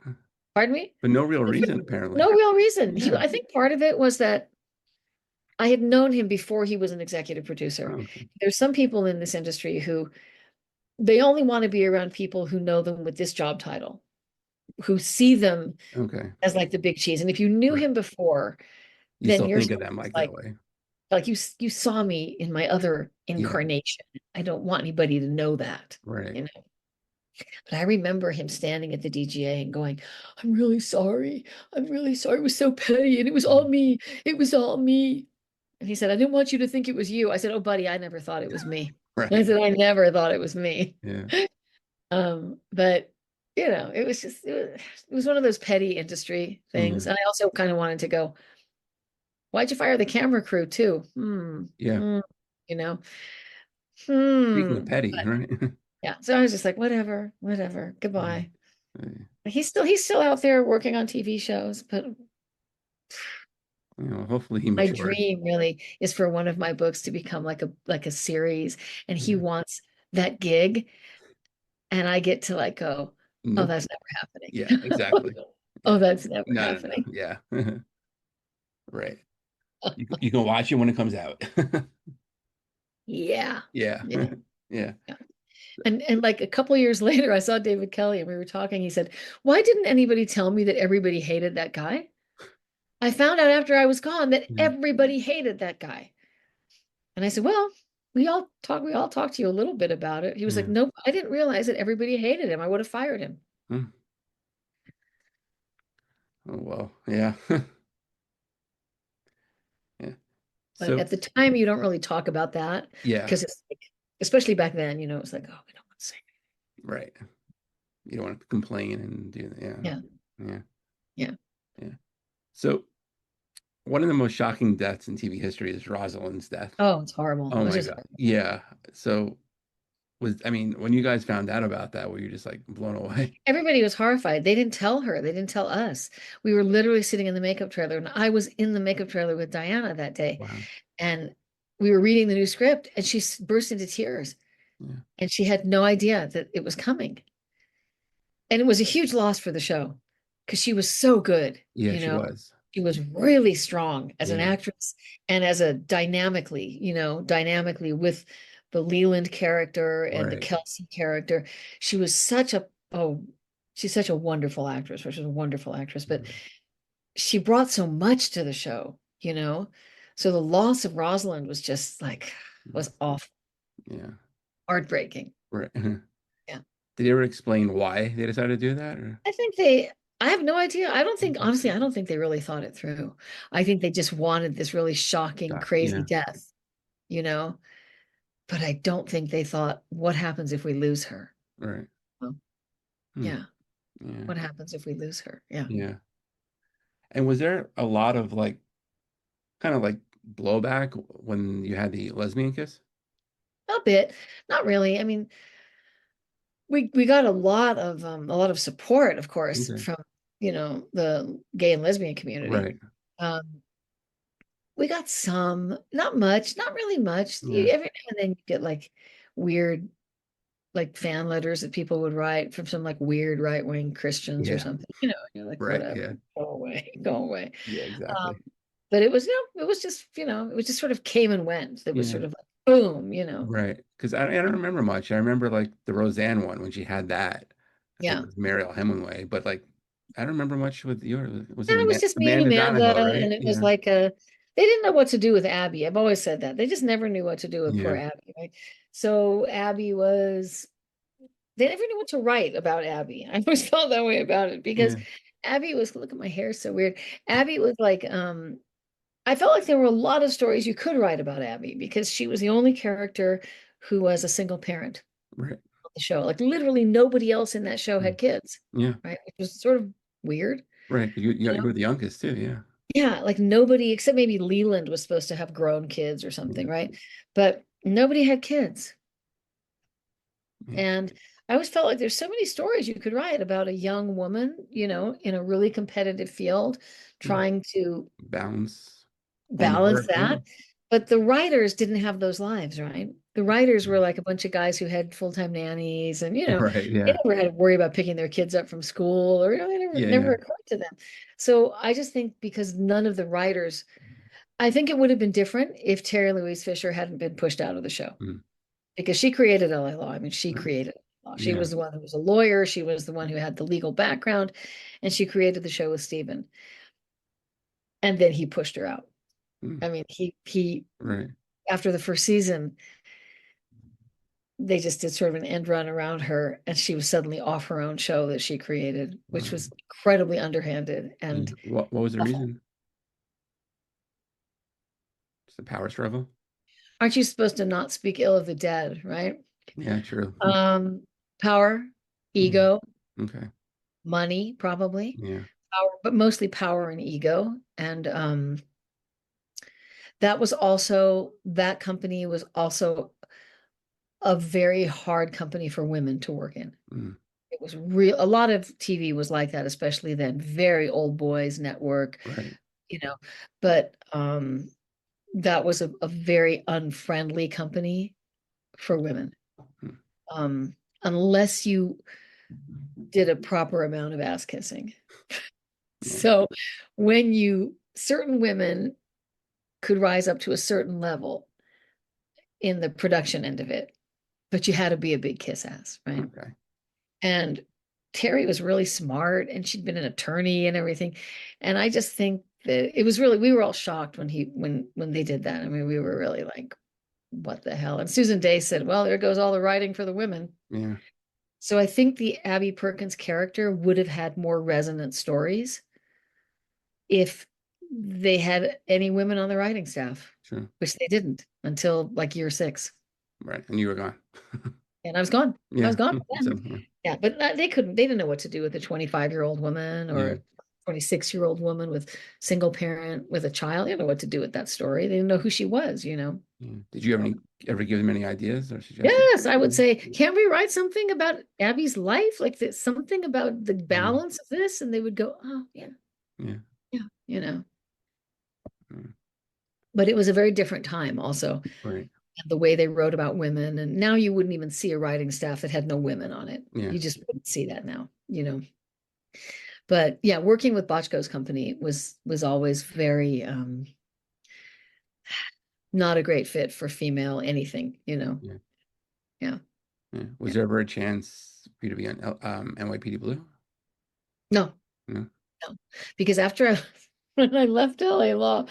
Pardon me? For no real For reason, apparently. no real reason. Yeah. I think part of it was that I had known him before he was an executive producer. Okay. There's some people in this industry who they only want to be around people who know them with this job title, who see them Okay. as like the big cheese. And if you knew Right. him before, You then still you're think of sort them of like that like way. you saw me in my other Yeah. incarnation. I don't want anybody to know that, Right. you know. But I remember him standing at the DGA and going, I'm really sorry. I'm really sorry. It was so petty and it was all Mm. me. It was all me. And he said, I didn't want you to think it was you. I said, oh, buddy, I never thought it was me. I Right. said, I never thought it was me. Yeah. But it was just it was one of those petty industry things. Mm. And I also kind of wanted to go, why'd you fire the camera crew too? Yeah. Hmm, you know, Speaking of hmm. petty, right? Yeah. So I was just like, whatever, whatever, Yeah. goodbye. Yeah. He's still out there working on TV shows, but Hopefully he my matured. dream really is for one of my books to become like a series, and he Yeah. wants that gig, and I get to like go, oh, Nope. that's never Yeah, happening. exactly. Oh, Yeah. that's never No, no, no. happening. Yeah. Right. You can watch it when it comes out. Yeah. Yeah. Yeah. Yeah. Yeah. And like a couple years later, I saw David Kelly and we were talking. He said, why didn't anybody tell me that everybody hated that guy? I found out after I was gone that Yeah. everybody hated that guy. And I said, well, we all talked to you a little bit about it. He was like, Yeah. nope, I didn't realize that everybody hated him. I would have fired him. Hmm. Oh well. Yeah. Yeah. But So at the time, you don't really talk about that yeah, because it's like, especially back then, it's like, oh, we don't want to say. right. You don't want to complain and do that. Yeah. Yeah. Yeah. Yeah. Yeah. So one of the most shocking deaths in TV history is Rosalind's death. Oh, it's horrible. Oh It was my just God. Yeah. So I mean, when you guys found out about that, were you just like blown away? everybody was horrified. They didn't tell her. They didn't tell us. We were literally sitting in the makeup trailer, and I was in the makeup trailer with Diana that day. Wow. And we were reading the new script, and she burst into tears, Yeah. and she had no idea that it was coming. And it was a huge loss for the show because she was so good, Yeah, she was. She was really strong as an Yeah. actress and as a dynamically with the Leland character and the Right. Kelsey character. She was she's such a wonderful actress, which is a wonderful actress, but Right. she brought so much to the show. So the loss of Rosalind was just like was awful, Yeah. heartbreaking. Right. Yeah. Did you ever explain why they decided to do that? Or I think I have no idea. Honestly, I don't think they really thought it through. I think they just wanted this really shocking, crazy Yeah. death, you know? But I don't think they thought, what happens if we lose her? Right. Well, Hmm. yeah. Yeah. What happens if we lose her? Yeah. Yeah. And was there a lot of like kind of like blowback when you had the lesbian kiss? A bit. Not really. I mean, we got a lot of support, of course, Okay. from, the gay and lesbian community. Right. Um, we got some, not much, not really much. Yeah. Every now and then you get like weird like fan letters that people would write from some like weird right-wing Christians or Yeah. something, you're like, Right. whatever, Yeah. go away, go away. Yeah, Um, exactly. but it was just sort of came and went. It was Yeah. sort of like boom. Right. Because I don't remember much. I remember like the Roseanne one when she had that. I think Yeah. it was Mariel Hemingway, but like I don't remember much with your was it And it was just me and Amanda Amanda, Donahoe, right? and it was Yeah. like they didn't know what to do with Abby. I've always said that. They just never knew what to do with poor Yeah. Abby, right? So they never knew what to write about Abby. I always felt that way about it because Yeah. Abby was, look at my hair, so weird. Abby was like, I felt like there were a lot of stories you could write about Abby because she was the only character who was a single parent. Right. the show. Like literally nobody else in that show Mm. had kids, Yeah. right? Which was sort of weird. Right. You You know? were the youngest too. Yeah. Yeah, like nobody except maybe Leland was supposed to have grown kids or something, Yeah. right? But nobody had kids. Yeah. And I always felt like there's so many stories you could write about a young woman, in a really competitive field, Yeah. trying to Balance home and balance work. Yeah. that. But the writers didn't have those lives, right? The writers were Mm. like a bunch of guys who had full-time nannies and, Right. they Yeah. never had to worry about picking their kids up from school or, it never, Yeah. never Yeah. occurred to them. So I just think because none of the writers, I think it would have been different if Terry Louise Fisher hadn't been pushed out of the show Mm. because she created LA Law. I mean, she Right. created law. She Yeah. was the one who was a lawyer. She was the one who had the legal background, and she created the show with Steven. And then he pushed her out. Mm. I mean, he Right. after the first season, they just did sort of an end run around her, and she was suddenly off her own show that she created, which Wow. was incredibly underhanded Yeah. and What was the awful. reason? Just the power struggle? Aren't you supposed to not speak ill of the dead, right? Yeah, true. Um, Power, Mm. ego, Okay. money, probably. Yeah. Power, but mostly power and ego. And that company was also a very hard company for women to work in. Mm. It was real. A lot of TV was like that, especially then. Very old boys network, Right. you know. But that was a very unfriendly company for women, Mm. um, unless you did a proper amount of ass kissing. Yeah. So certain women could rise up to a certain level in the production end of it, but you had to be a big kiss ass, right? Okay. And Terry was really smart and she'd been an attorney and everything. And I just think that it was really, we were all shocked when they did that. I mean, we were really like, what the hell? And Susan Day said, well, there goes all the writing for the women. Yeah. So I think the Abby Perkins character would have had more resonant stories if they had any women on the writing staff, Sure. which they didn't until like year 6. Right. And you were gone. And I was gone. I Yeah. was gone So, then. Yeah, but they didn't know what to do with a 25-year-old woman or yeah. a 26-year-old woman with single parent with a child. They didn't know what to do with that story. They didn't know who she was. Yeah. Did you ever give them any ideas or suggestions? Yes, I would say, can we write something about Abby's life? Like something about the Mm. balance of this? And they would go, oh, yeah, Yeah. yeah. Mm. But it was a very different time also. Right. The way they wrote about women. And now you wouldn't even see a writing staff that had no women on it. Yeah. You just wouldn't see that now. But yeah, working with Bochco's company was always very not a great fit for female anything. Yeah. Yeah. Yeah. Was there ever a chance for you to be on NYPD Blue? No, No. no. Because when I left LA Law,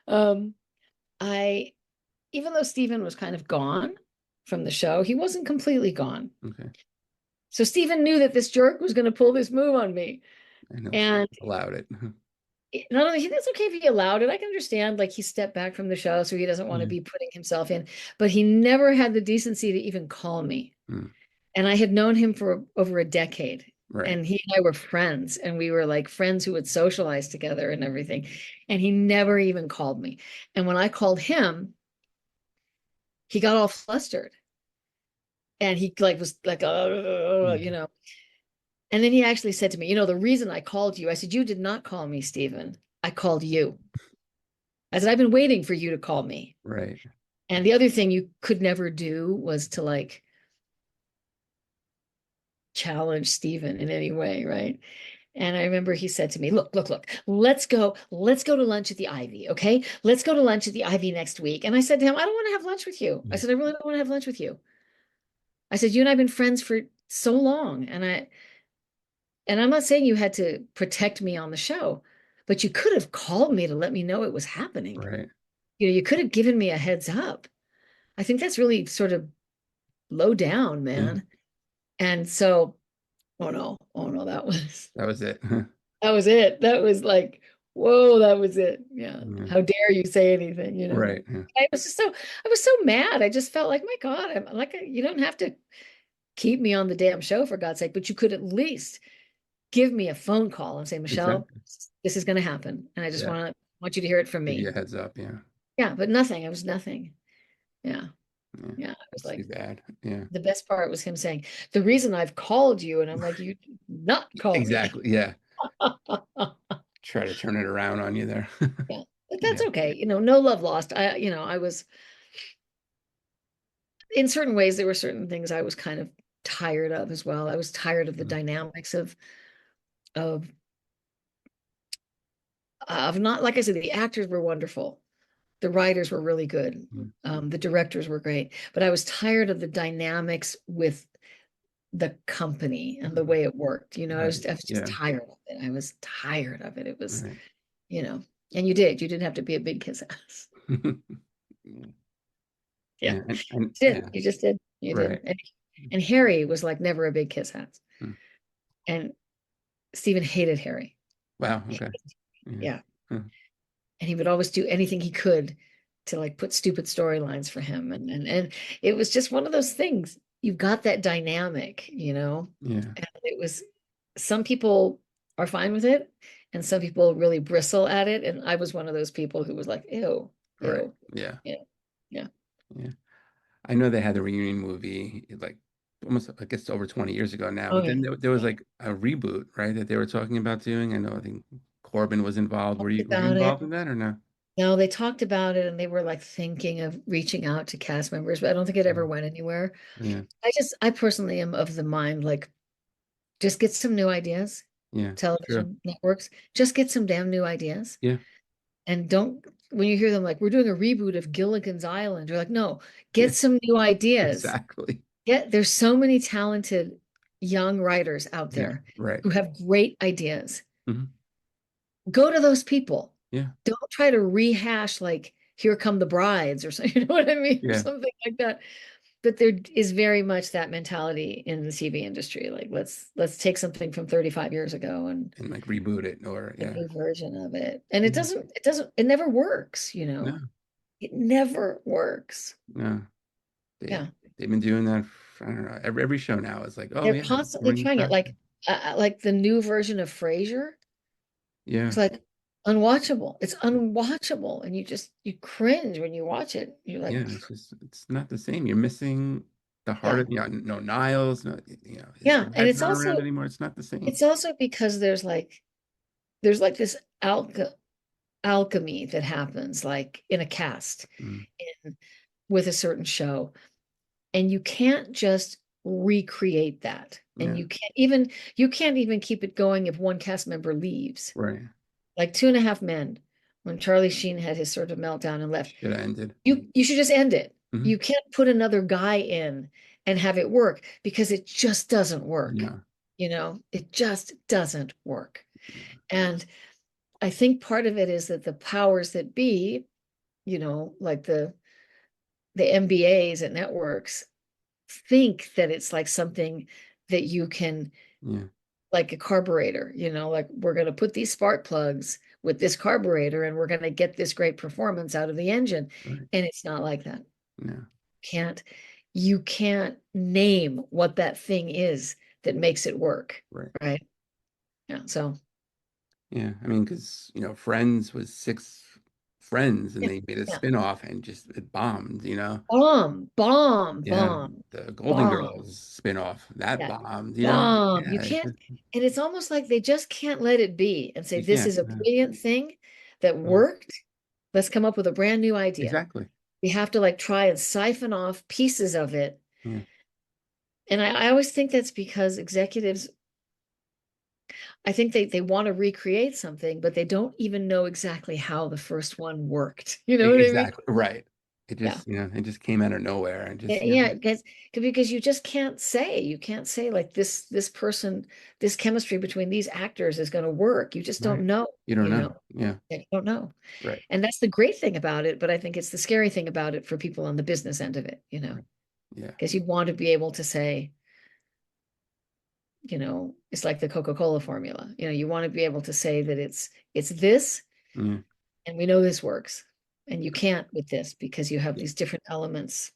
um, I even though Steven was kind of gone from the show, he wasn't completely gone. Okay. So Steven knew that this jerk was going to pull this move on me. I know. And Allowed it. not only that's okay if he allowed it. I can understand like he stepped back from the show, so he doesn't want to Yeah. be putting himself in, but he never had the decency to even call me. Mm. And I had known him for over a decade. Right. And he and I were friends, and we were like friends who would socialize together and everything. And he never even called me. And when I called him, he got all flustered. And he like was like, Mm. And then he actually said to me, the reason I called you, I said, you did not call me, Steven. I called you. I said, I've been waiting for you to call me. Right. And the other thing you could never do was to like challenge Steven in any way, right? And I remember he said to me, look, let's go to lunch at the Ivy, okay? Let's go to lunch at the Ivy next week. And I said to him, I don't want to have lunch with you. I Yeah. said, I really don't want to have lunch with you. I said, you and I have been friends for so long. And I'm not saying you had to protect me on the show, but you could have called me to let me know it was happening. Right. You could have given me a heads up. I think that's really sort of low down, Yeah. man. And so, oh no, That was it. that was it. That was like, whoa, that was it. Yeah. Yeah. How dare you say anything? Right. Yeah. I was so mad. I just felt like, my God, I'm like, you don't have to keep me on the damn show for God's sake, but you could at least give me a phone call and say, Michelle, Exactly. this is going to happen. And I just Yeah. want you to hear it from Give you me. a heads up. Yeah. Yeah, but nothing. It was nothing. Yeah. Yeah. Yeah. I was It's too like, bad. Yeah. the best part was him saying, the reason I've called you, and I'm like, you did not call me. Exactly. Yeah. Try to turn it around on you there. Yeah. But that's Yeah. okay. No love lost. I was in certain ways, there were certain things I was kind of tired of as well. I was tired of the Mm, dynamics of not, like I said, the actors were wonderful. The writers were really good. mm, The directors were great, but I was tired of the dynamics with the company and the mm. way it worked. Right. I was just Yeah. tired of it. I was tired of it. It was, Right. you know, and you didn't have to be a big kiss ass. Yeah. Yeah. Yeah. And You did. yeah. You just did. You did. Right. And Harry was like never a big kiss ass. Mm. And Stephen hated Harry. Wow. Okay. Yeah. Yeah. Huh. And he would always do anything he could to like put stupid storylines for him. And it was just one of those things. You've got that dynamic, Yeah. and it was, some people are fine with it and some people really bristle at it. And I was one of those people who was like, ew, Right. ew. Yeah. Yeah. Yeah. Yeah. I know they had the reunion movie like almost, I guess, over 20 years ago now, Oh but yeah. then there was Yeah. like a reboot, right, that they were talking about doing. I think Corbin was involved. Talked Were you about it. involved in that or no? No, they talked about it and they were like thinking of reaching out to cast members, but I don't think it ever Mm. went anywhere. Yeah. I personally am of the mind, like, just get some new ideas, Yeah. True. television networks, just get some damn new ideas. Yeah. And don't, when you hear them like, we're doing a reboot of Gilligan's Island, you're like, no, Yeah. get some new ideas. Exactly. There's so many talented young writers out Yeah. there Right. who have great ideas. Hmm. Go to those people. Yeah. Don't try to rehash like Here Come the Brides or something, you know what I mean? Or Yeah. something like that. But there is very much that mentality in the TV industry. Like let's take something from 35 years ago and And like reboot it or a yeah. new version of it. And Yeah. it never works. No. It never works. No. They Yeah. they've been doing that. I don't know. Every show now is like, oh They're yeah, constantly bring this trying it. back. Like the new version of Frasier. Yeah. It's like unwatchable. It's unwatchable. And you cringe when you watch it. You're like, Yeah, it's not the same. You're missing the heart yeah. of, no Niles, no, his Yeah. And dad's not around anymore. It's not the same. it's also because there's like this alchemy that happens like in a cast Mm, in, with a certain show. And you can't just recreate that. And yeah, you can't even keep it going if one cast member leaves. right. Like Two and a Half Men, when Charlie Sheen had his sort of meltdown and left, Should have ended. you should just end it. Hmm. You can't put another guy in and have it work because it just doesn't work. No, It just doesn't work. no, And I think part of it is that the powers that be, like the MBAs at networks think that it's like something that you can, yeah, like a carburetor, like we're going to put these spark plugs with this carburetor and we're going to get this great performance out of the engine. right. And it's not like that. No, Can't, you can't name what that thing is that makes it work. right. Right. Yeah. So Yeah, I mean, because Friends was six friends, and yeah, they made a yeah. spin-off, and just it bombed. Bomb, bomb, Yeah, bomb, the Golden bomb. Girls spin-off that Yeah. bombed. Bomb. You Yeah, can't, and it's almost like they just can't let it be and say, you this can't. is a No, brilliant thing that no, worked. Let's come up with a brand new idea. exactly. We have to like try and siphon off pieces of it. Yeah, And I always think that's because executives, I think they want to recreate something, but they don't even know exactly how the first one worked. You know what I mean? exactly. Right. It Yeah. just, it just came out of nowhere and Yeah, just, yeah, because you can't say like this person, this chemistry between these actors is going to work. You just right. don't know, You don't know. Yeah. Yeah, you don't know. Right. And that's the great thing about it, but I think it's the scary thing about it for people on the business end of it, Right. Yeah. because you want to be able to say, it's like the Coca-Cola formula. You want to be able to say that it's this, Yeah. and we know this works. And you can't with this because you have Yeah. these different elements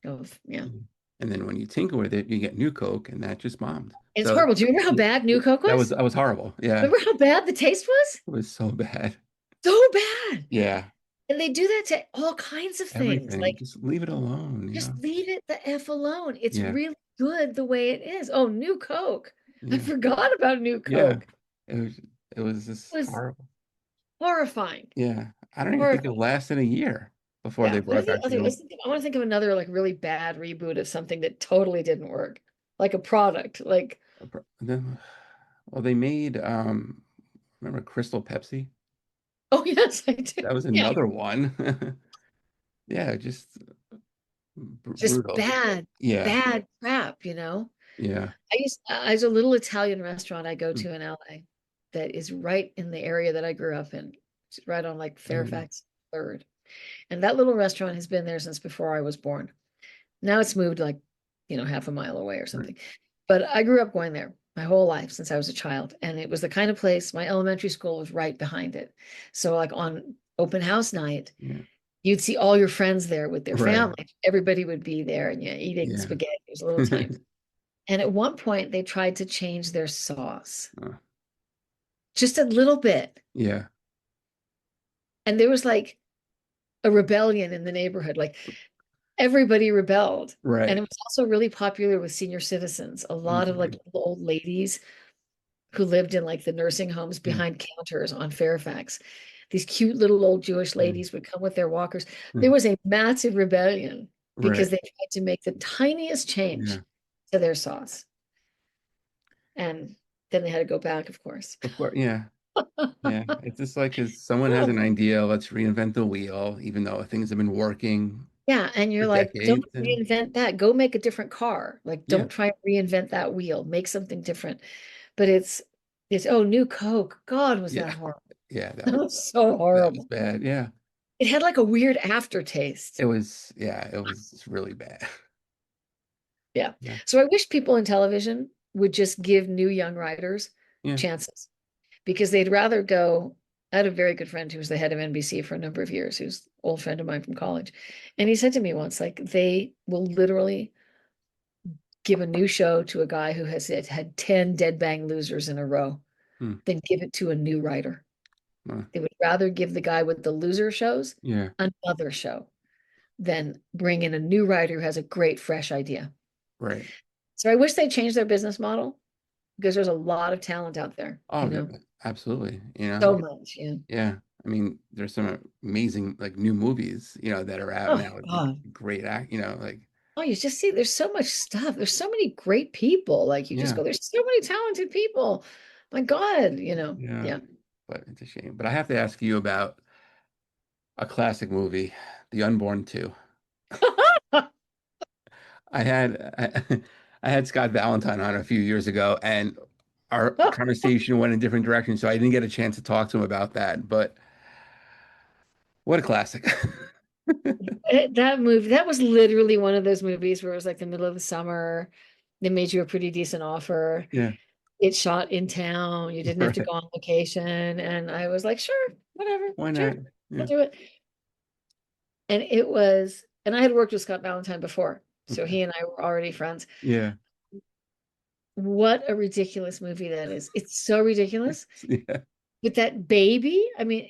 of, yeah. Mhm. And then when you tinker with it, you get New Coke, and that just bombed. It's So horrible. Do you remember how bad New Coke was? that was horrible. Yeah, Remember how bad the taste was? it was so bad. So bad. Yeah, And they do that to all kinds of things. everything. Like, Just leave it alone, you just know? leave it the F alone. It's Yeah, really good the way it is. Oh, New Coke. I yeah, forgot about New yeah. Coke. It was it was It just was horrible. horrifying. Yeah, I don't even think it Horrifying. lasted a year before they Yeah. What are brought the back the other? old. I want to think of another like really bad reboot of something that totally didn't work. Like a product. Like, Then, well, they made remember Crystal Pepsi? oh yes, I do. That was Yeah. another one. Yeah, just Just brutal. bad, Yeah, bad crap, you know? yeah. There's a little Italian restaurant I go Mm. to in LA that is right in the area that I grew up in. It's right on like Oh yeah, Fairfax 3rd. And that little restaurant has been there since before I was born. Now it's moved like, half a mile away or right. something. But I grew up going there my whole life since I was a child. And it was the kind of place, my elementary school was right behind it. So like on open house night, Yeah, you'd see all your friends there with their right. family. Everybody would be there and eating Yeah. spaghetti. It was a little tiny. And at one point, they tried to change their sauce Uh, just a little bit. yeah, And there was like a rebellion in the neighborhood. Like everybody rebelled. And it right. was also really popular with senior citizens. A lot of like Mhm. old ladies who lived in like the nursing homes Yeah. behind counters on Fairfax. These cute little old Jewish Mm. ladies would come with their walkers. There Mm. was a massive rebellion because Right. they tried to make the tiniest change Yeah. to their sauce. And then they had to go back, of course. Of course. Yeah. Yeah. It's just like, because someone has an idea, let's reinvent the wheel, even though things have been working Yeah, and for you're like, don't decades. And reinvent that. Go make a different car. Like, yeah. don't try and reinvent that wheel. Make something different. But it's oh, new Coke. God, was that Yeah. horrible? Yeah. That That was was so that was horrible. bad. Yeah. It had like a weird aftertaste. It was, yeah, it was really bad. Yeah. Yeah. So I wish people in television would just give new young writers Yeah. chances because they'd rather go. I had a very good friend who was the head of NBC for a number of years, who's an old friend of mine from college. And he said to me once, like, they will literally give a new show to a guy who has had 10 dead bang losers in a row Hmm. than give it to a new writer. Uh, They would rather give the guy with the loser shows yeah. another show than bring in a new writer who has a great, fresh idea. Right. So I wish they changed their business model because there's a lot of talent out there, Oh, absolutely. so much. Yeah. Yeah. I mean, there's some amazing like new movies, that are out Oh now with God. great like Oh, you just see there's so much stuff. There's so many great people. Like you just yeah, go, there's so many talented people. My God, yeah. yeah. But it's a shame. But I have to ask you about a classic movie, The Unborn II. I had I had Scott Valentine on a few years ago, and our conversation went in different directions, so I didn't get a chance to talk to him about that. But what a classic. That movie, that was literally one of those movies where it was like the middle of the summer. They made you a pretty decent offer. Yeah, It shot in town. You didn't have to right. go on location. And I was like, sure, whatever, Why sure, not? I'll Yeah. do it. And I had worked with Scott Valentine before. So Okay. he and I were already friends. Yeah. What a ridiculous movie that is. It's so ridiculous. Yeah. With that baby, I mean,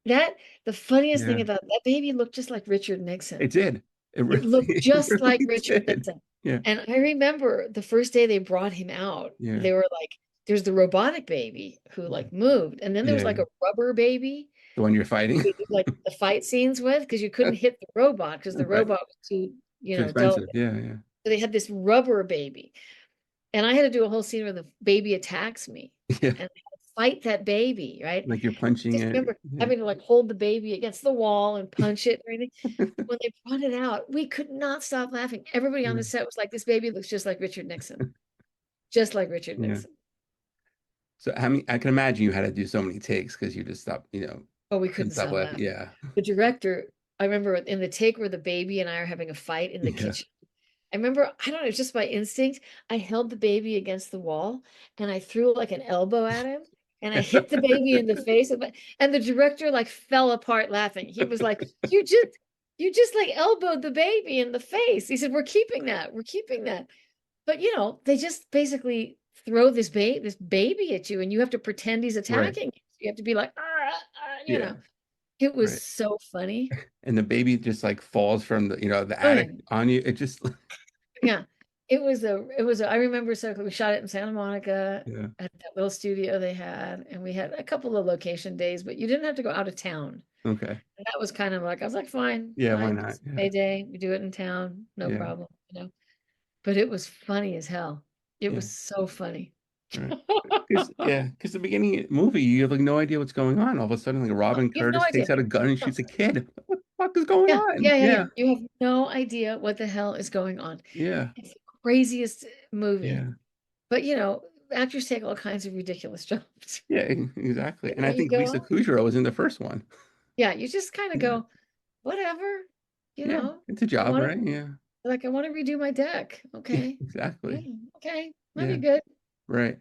that the funniest thing Yeah. about that baby looked just like Richard It Nixon. did. It It really, looked it just like really Richard did. Nixon. Yeah. And I remember the first day they brought him out, Yeah. they were like, there's the robotic baby who like moved. And then there was Yeah. like a rubber baby The one you're fighting. who they did like the fight scenes with because you couldn't hit the robot because the Right. robot was too, Too expensive. delicate. Yeah. Yeah. So they had this rubber baby. And I had to do a whole scene where the baby attacks me Yeah. and I had to fight that baby, right? Like you're punching Just it. remember Yeah. having to like hold the baby against the wall and punch it and everything. When they brought it out, we could not stop laughing. Everybody on Yeah. the set was like, this baby looks just like Richard Nixon, just like Richard Yeah. Nixon. So I mean, I can imagine you had to do so many takes because you just stopped, Oh, we couldn't couldn't stop stop laughing. laughing. Yeah. The director, I remember in the take where the baby and I are having a fight in the Yeah. kitchen. I remember, I don't know, it's just by instinct. I held the baby against the wall and I threw like an elbow at him and I hit the baby in the face. And the director like fell apart laughing. He was like, you just You just like elbowed the baby in the face. He said, we're keeping that. We're keeping that. But they just basically throw this baby at you and you have to pretend he's Right. attacking you. You have to be like, Yeah. It was Right. so funny. And the baby just like falls from the Oh yeah. attic on you. It just Yeah. I remember, so we shot it in Santa Monica yeah. at that little studio they had, and we had a couple of location days, but you didn't have to go out of town. Okay. And that was kind of like, I was like, fine, Yeah, why fine, not? it's Yeah. payday. We do it in town, no Yeah. problem. But it was funny as hell. It Yeah. was so funny. Right. Because the beginning of the movie, you have like no idea what's going on. All of a sudden, like Robin You have no Curtis idea. takes out a gun and shoots a kid. What the fuck is going Yeah, on? yeah, yeah, yeah. Yeah. You have no idea what the hell is going on. Yeah. It's the craziest movie. Yeah. But actors take all kinds of ridiculous jobs. Yeah, exactly. And I You think go, Lisa Kudrow was in the first one. yeah, you just kind of Yeah. go, whatever, you Yeah. know. It's a I job, want right? Yeah. I want to redo my deck. Yeah, Okay. Yeah, exactly. okay. Might be Yeah. good. Right.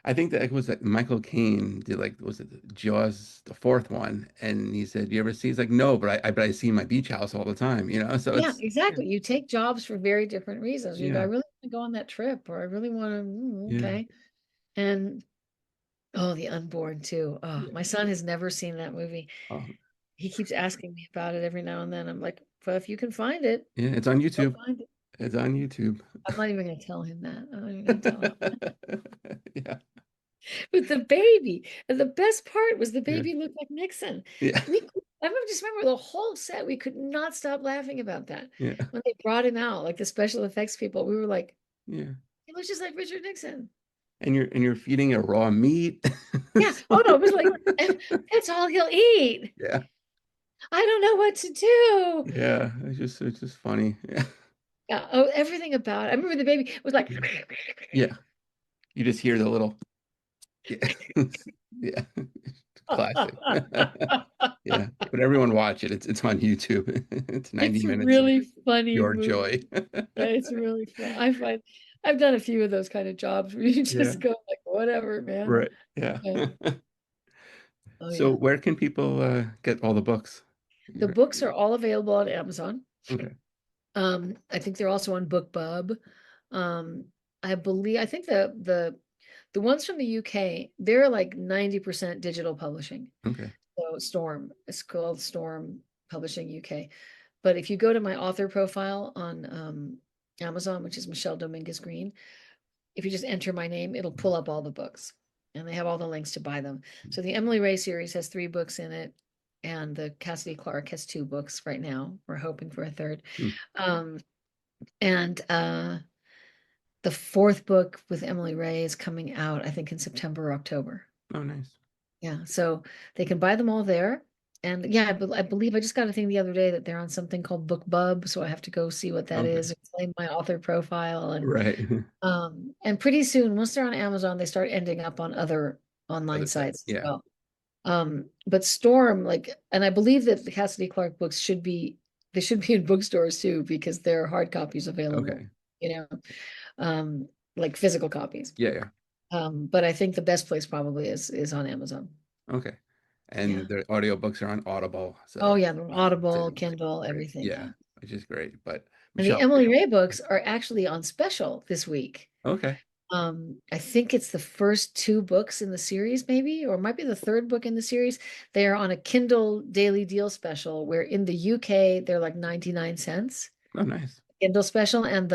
I think that it was like Michael Caine did like was it Jaws the fourth one, and he said, "You ever see?" He's like, "No, but I see my beach house all the time, you know." So Yeah, it's yeah, exactly. You take jobs for very different reasons. You go, I yeah, really want to go on that trip, or I really want to, yeah. okay. And oh, The Unborn too. Oh, Yeah. my son has never seen that movie. Oh, He keeps asking me about it every now and then. I'm like, well, if you can find it, yeah, it's on go YouTube. find it. It's on YouTube. I'm not even going to tell him that. I'm not even going to tell him. Yeah, But the baby, and the best part was the yeah, baby looked like Nixon. yeah, Just remember the whole set. We could not stop laughing about that. yeah, When they brought him out, like the special effects people, we were like, yeah. he looks just like Richard Nixon. And you're feeding a raw meat. Yeah. Oh no, it was like, that's all he'll eat. Yeah, I don't know what to do. yeah. It's just funny. Yeah, Yeah. Oh, everything about it. I remember the baby was like, yeah. You just hear the little yeah, yeah. Classic. Yeah, but everyone watch it. It's on YouTube. It's 90 it's a minutes of really funny pure movie. joy. Yeah, it's really fun. I've done a few of those kind of jobs where you Yeah, just go like, whatever, man. right. Yeah. Yeah. Oh So yeah. where can people get all the books? The books are all available on Amazon. Okay. I think they're also on BookBub. I think the ones from the UK, they're like 90% digital publishing. Okay. So Storm, it's called Storm Publishing UK. But if you go to my author profile on Amazon, which is Michele Dominguez Greene, if you just enter my name, it'll pull up all the books and they have all the links to buy them. So the Emily Ray series has 3 books in it, and the Cassidy Clarke has 2 books right now. We're hoping for a third. Hmm. And the 4th book with Emily Ray is coming out, I think, in September or October. Oh, nice. Yeah, so they can buy them all there. And yeah, I believe I just got a thing the other day that they're on something called BookBub, so I have to go see what that Okay. is and claim my author profile. Right. And pretty soon, once they're on Amazon, they start ending up on other online Other side. sites as Yeah. well. But Storm, and I believe that the Cassidy Clarke books they should be in bookstores too, because there are hard copies available, Okay. you know, like physical copies. Yeah, yeah. But I think the best place probably is on Amazon. Okay. Yeah. And the audiobooks are on Audible. Oh So yeah, Audible, it's Kindle, great. everything. Yeah, Yeah. which is great. But And the Michelle, Emily Ray books are actually on special this week. okay. I think it's the first 2 books in the series, maybe, or it might be the 3rd book in the series. They are on a Kindle daily deal special, where in the UK they're like 99 cents Oh, nice. Kindle special, and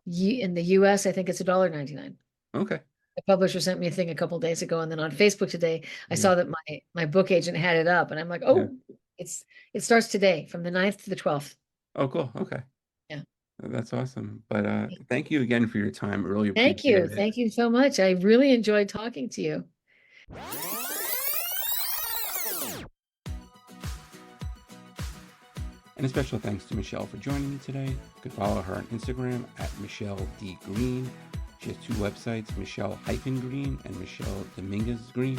in the US I think it's $1.99. Okay. The publisher sent me a thing a couple days ago, and then on Facebook today I Yeah. saw that my book agent had it up, and I'm like, Yeah. oh, it starts today from the 9th to the 12th. Oh, cool. Okay. Yeah. That's awesome. But thank you again for your time. I really Thank appreciate you. it. Thank you so much. I really enjoyed talking to you. And a special thanks to Michelle for joining me today. You can follow her on Instagram at Michele D. Greene. She has 2 websites, Michele-Greene and Michele Dominguez Greene.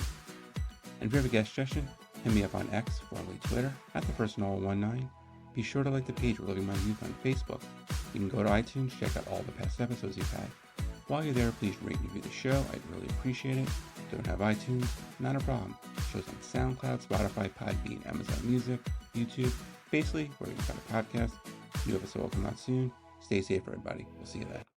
And if you have a guest suggestion, hit me up on X, formerly Twitter, at @thepersonal19. Be sure to like the page Reliving My Youth on Facebook. You can go to iTunes, check out all the past episodes you've had. While you're there, please rate and review the show. I'd really appreciate it. Don't have iTunes? Not a problem. Shows on SoundCloud, Spotify, Podbean, Amazon Music, YouTube, basically where you can find a podcast. New episode will come out soon. Stay safe, everybody. We'll see you then.